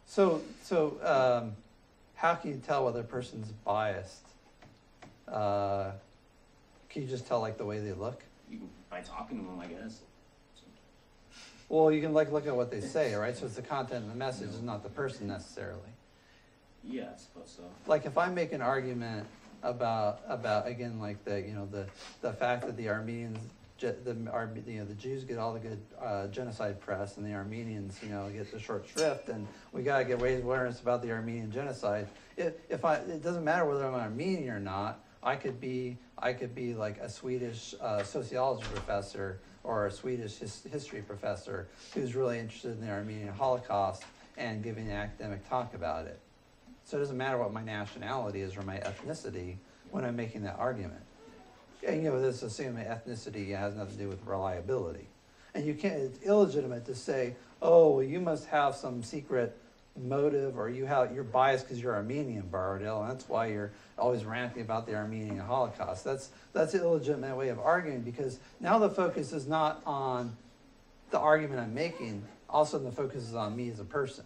So how can you tell whether a person's biased? Can you just tell like the way they look? By talking to them, I guess. Well, you can like look at what they say, right? So it's the content of the message, it's not the person necessarily. Yeah, I suppose so. Like if I make an argument about again like the fact that the Armenians the Jews get all the good genocide press and the Armenians get the short shrift, and we gotta get raised awareness about the Armenian genocide. It doesn't matter whether I'm an Armenian or not. I could be like a Swedish sociology professor or a Swedish history professor who's really interested in the Armenian Holocaust and giving an academic talk about it. So it doesn't matter what my nationality is or my ethnicity when I'm making that argument. And this assuming ethnicity has nothing to do with reliability. And it's illegitimate to say, oh, well, you must have some secret motive, or you're biased because you're Armenian, Borrowdale, and that's why you're always ranting about the Armenian Holocaust. That's an illegitimate way of arguing, because now the focus is not on the argument I'm making, also the focus is on me as a person,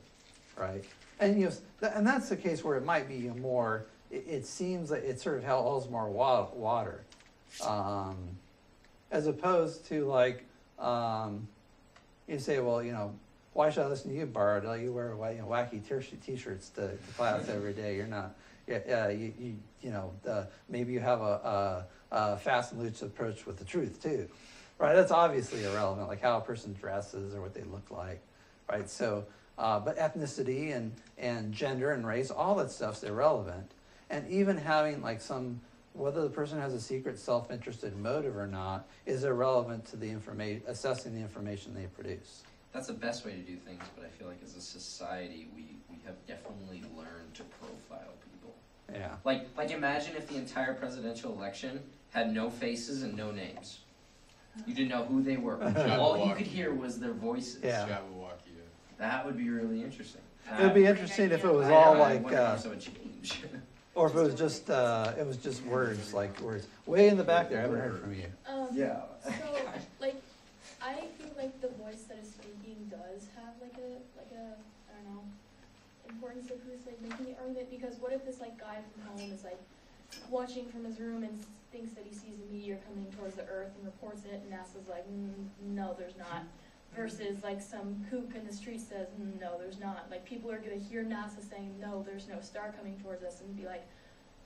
right? And and that's the case where it might be more. It seems like it sort of holds more water, as opposed to like you say, well, why should I listen to you, Borrowdale? You wear wacky t-shirts to class every day. You're not. Maybe you have a fast and loose approach with the truth too, right? That's obviously irrelevant, like how a person dresses or what they look like, right? So, but ethnicity and gender and race, all that stuff's irrelevant. And even having like whether the person has a secret self-interested motive or not is irrelevant to the assessing the information they produce. That's the best way to do things, but I feel like as a society, we have definitely learned to profile people. Yeah. Like imagine if the entire presidential election had no faces and no names. You didn't know who they were. All you could hear was their voices. Yeah. That would be really interesting. It would be interesting if it was all like, so it change. or if it was just words, like words. Way in the back there, I haven't heard from you. Yeah. So, like, I feel like the voice that is speaking does have like a I don't know, importance of who's like making the argument, because what if this like guy from home is like watching from his room and thinks that he sees a meteor coming towards the Earth and reports it, and NASA's like, no, there's not. Versus like some kook in the street says, no, there's not. Like people are gonna hear NASA saying, no, there's no star coming towards us, and be like,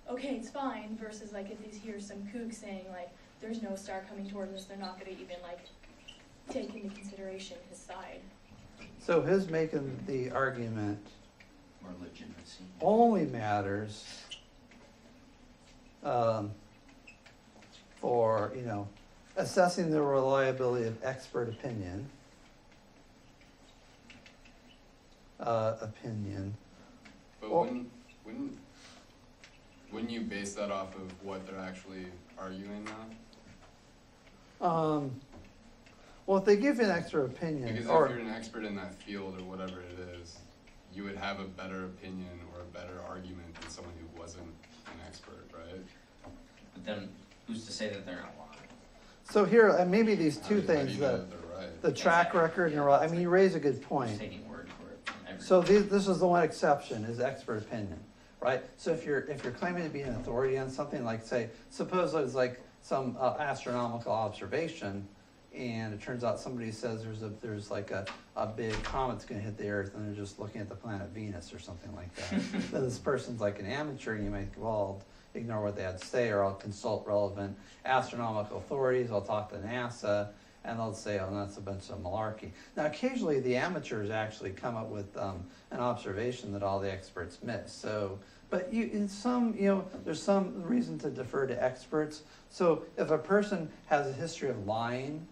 okay, it's fine. Versus like if they hear some kook saying like, there's no star coming towards us, they're not gonna even like take into consideration his side. So his making the argument More legitimacy. only matters for assessing the reliability of expert opinion. But Well- wouldn't you base that off of what they're actually arguing now? Well, if they give an extra opinion, Because if or you're an expert in that field or whatever it is, you would have a better opinion or a better argument than someone who wasn't an expert, right? But then, who's to say that they're not lying? so here, and maybe these two How do things, you know the that they're right? the track record, and you raise a good point. Just taking word for it from everyone. So this is the one exception, is expert opinion, right? So if you're claiming to be an authority on something, like suppose it's like some astronomical observation, and it turns out somebody says there's like a big comet's gonna hit the Earth, and they're just looking at the planet Venus or something like that. Then this person's like an amateur, and you might go, well, I'll ignore what they had to say, or I'll consult relevant astronomical authorities, I'll talk to NASA, and they'll say, oh, that's a bunch of malarkey. Now, occasionally the amateurs actually come up with an observation that all the experts miss. So, but in some, there's some reason to defer to experts. So if a person has a history of lying,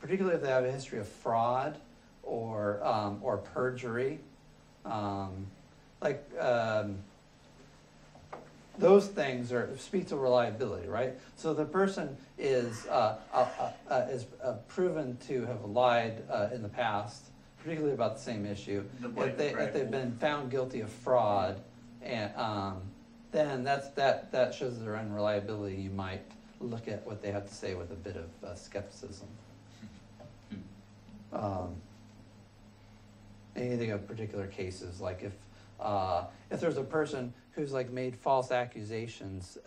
particularly if they have a history of fraud or perjury, those things speak to reliability, right? So the person is proven to have lied in the past, particularly about the same issue. If they've been found guilty of fraud, and then that shows their unreliability. You might look at what they have to say with a bit of skepticism. Anything of particular cases, like if there's a person who's like made false accusations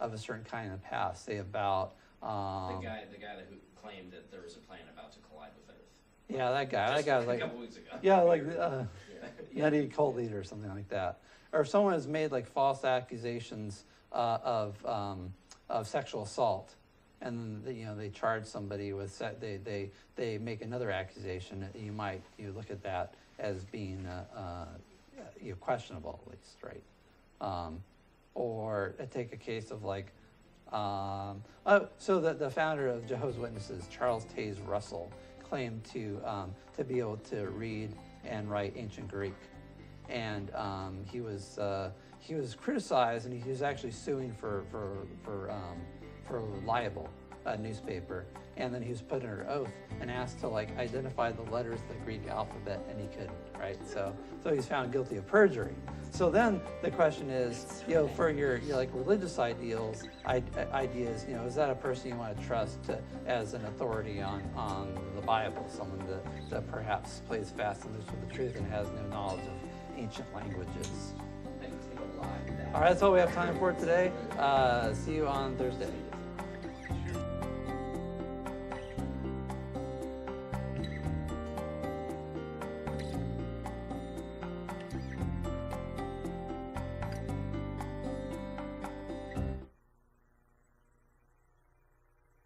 of a certain kind in the past, say about the guy who claimed that there was a plane about to collide with Earth. Yeah, that guy was like a couple weeks ago. Yeah, like nutty cult leader or something like that. Or if someone has made like false accusations of sexual assault, and they charge somebody with they make another accusation, you look at that as being questionable, at least, right? Or take a case of like, so the founder of Jehovah's Witnesses, Charles Taze Russell, claimed to be able to read and write ancient Greek, and he was criticized, and he was actually suing for libel, a newspaper, and then he was put under oath and asked to like identify the letters of the Greek alphabet, and he couldn't, right? So he's found guilty of perjury. So then the question is, for your like religious ideas, is that a person you want to trust as an authority on the Bible, someone that perhaps plays fast and loose with the truth and has no knowledge of ancient languages? All right, that's all we have time for today. See you on Thursday.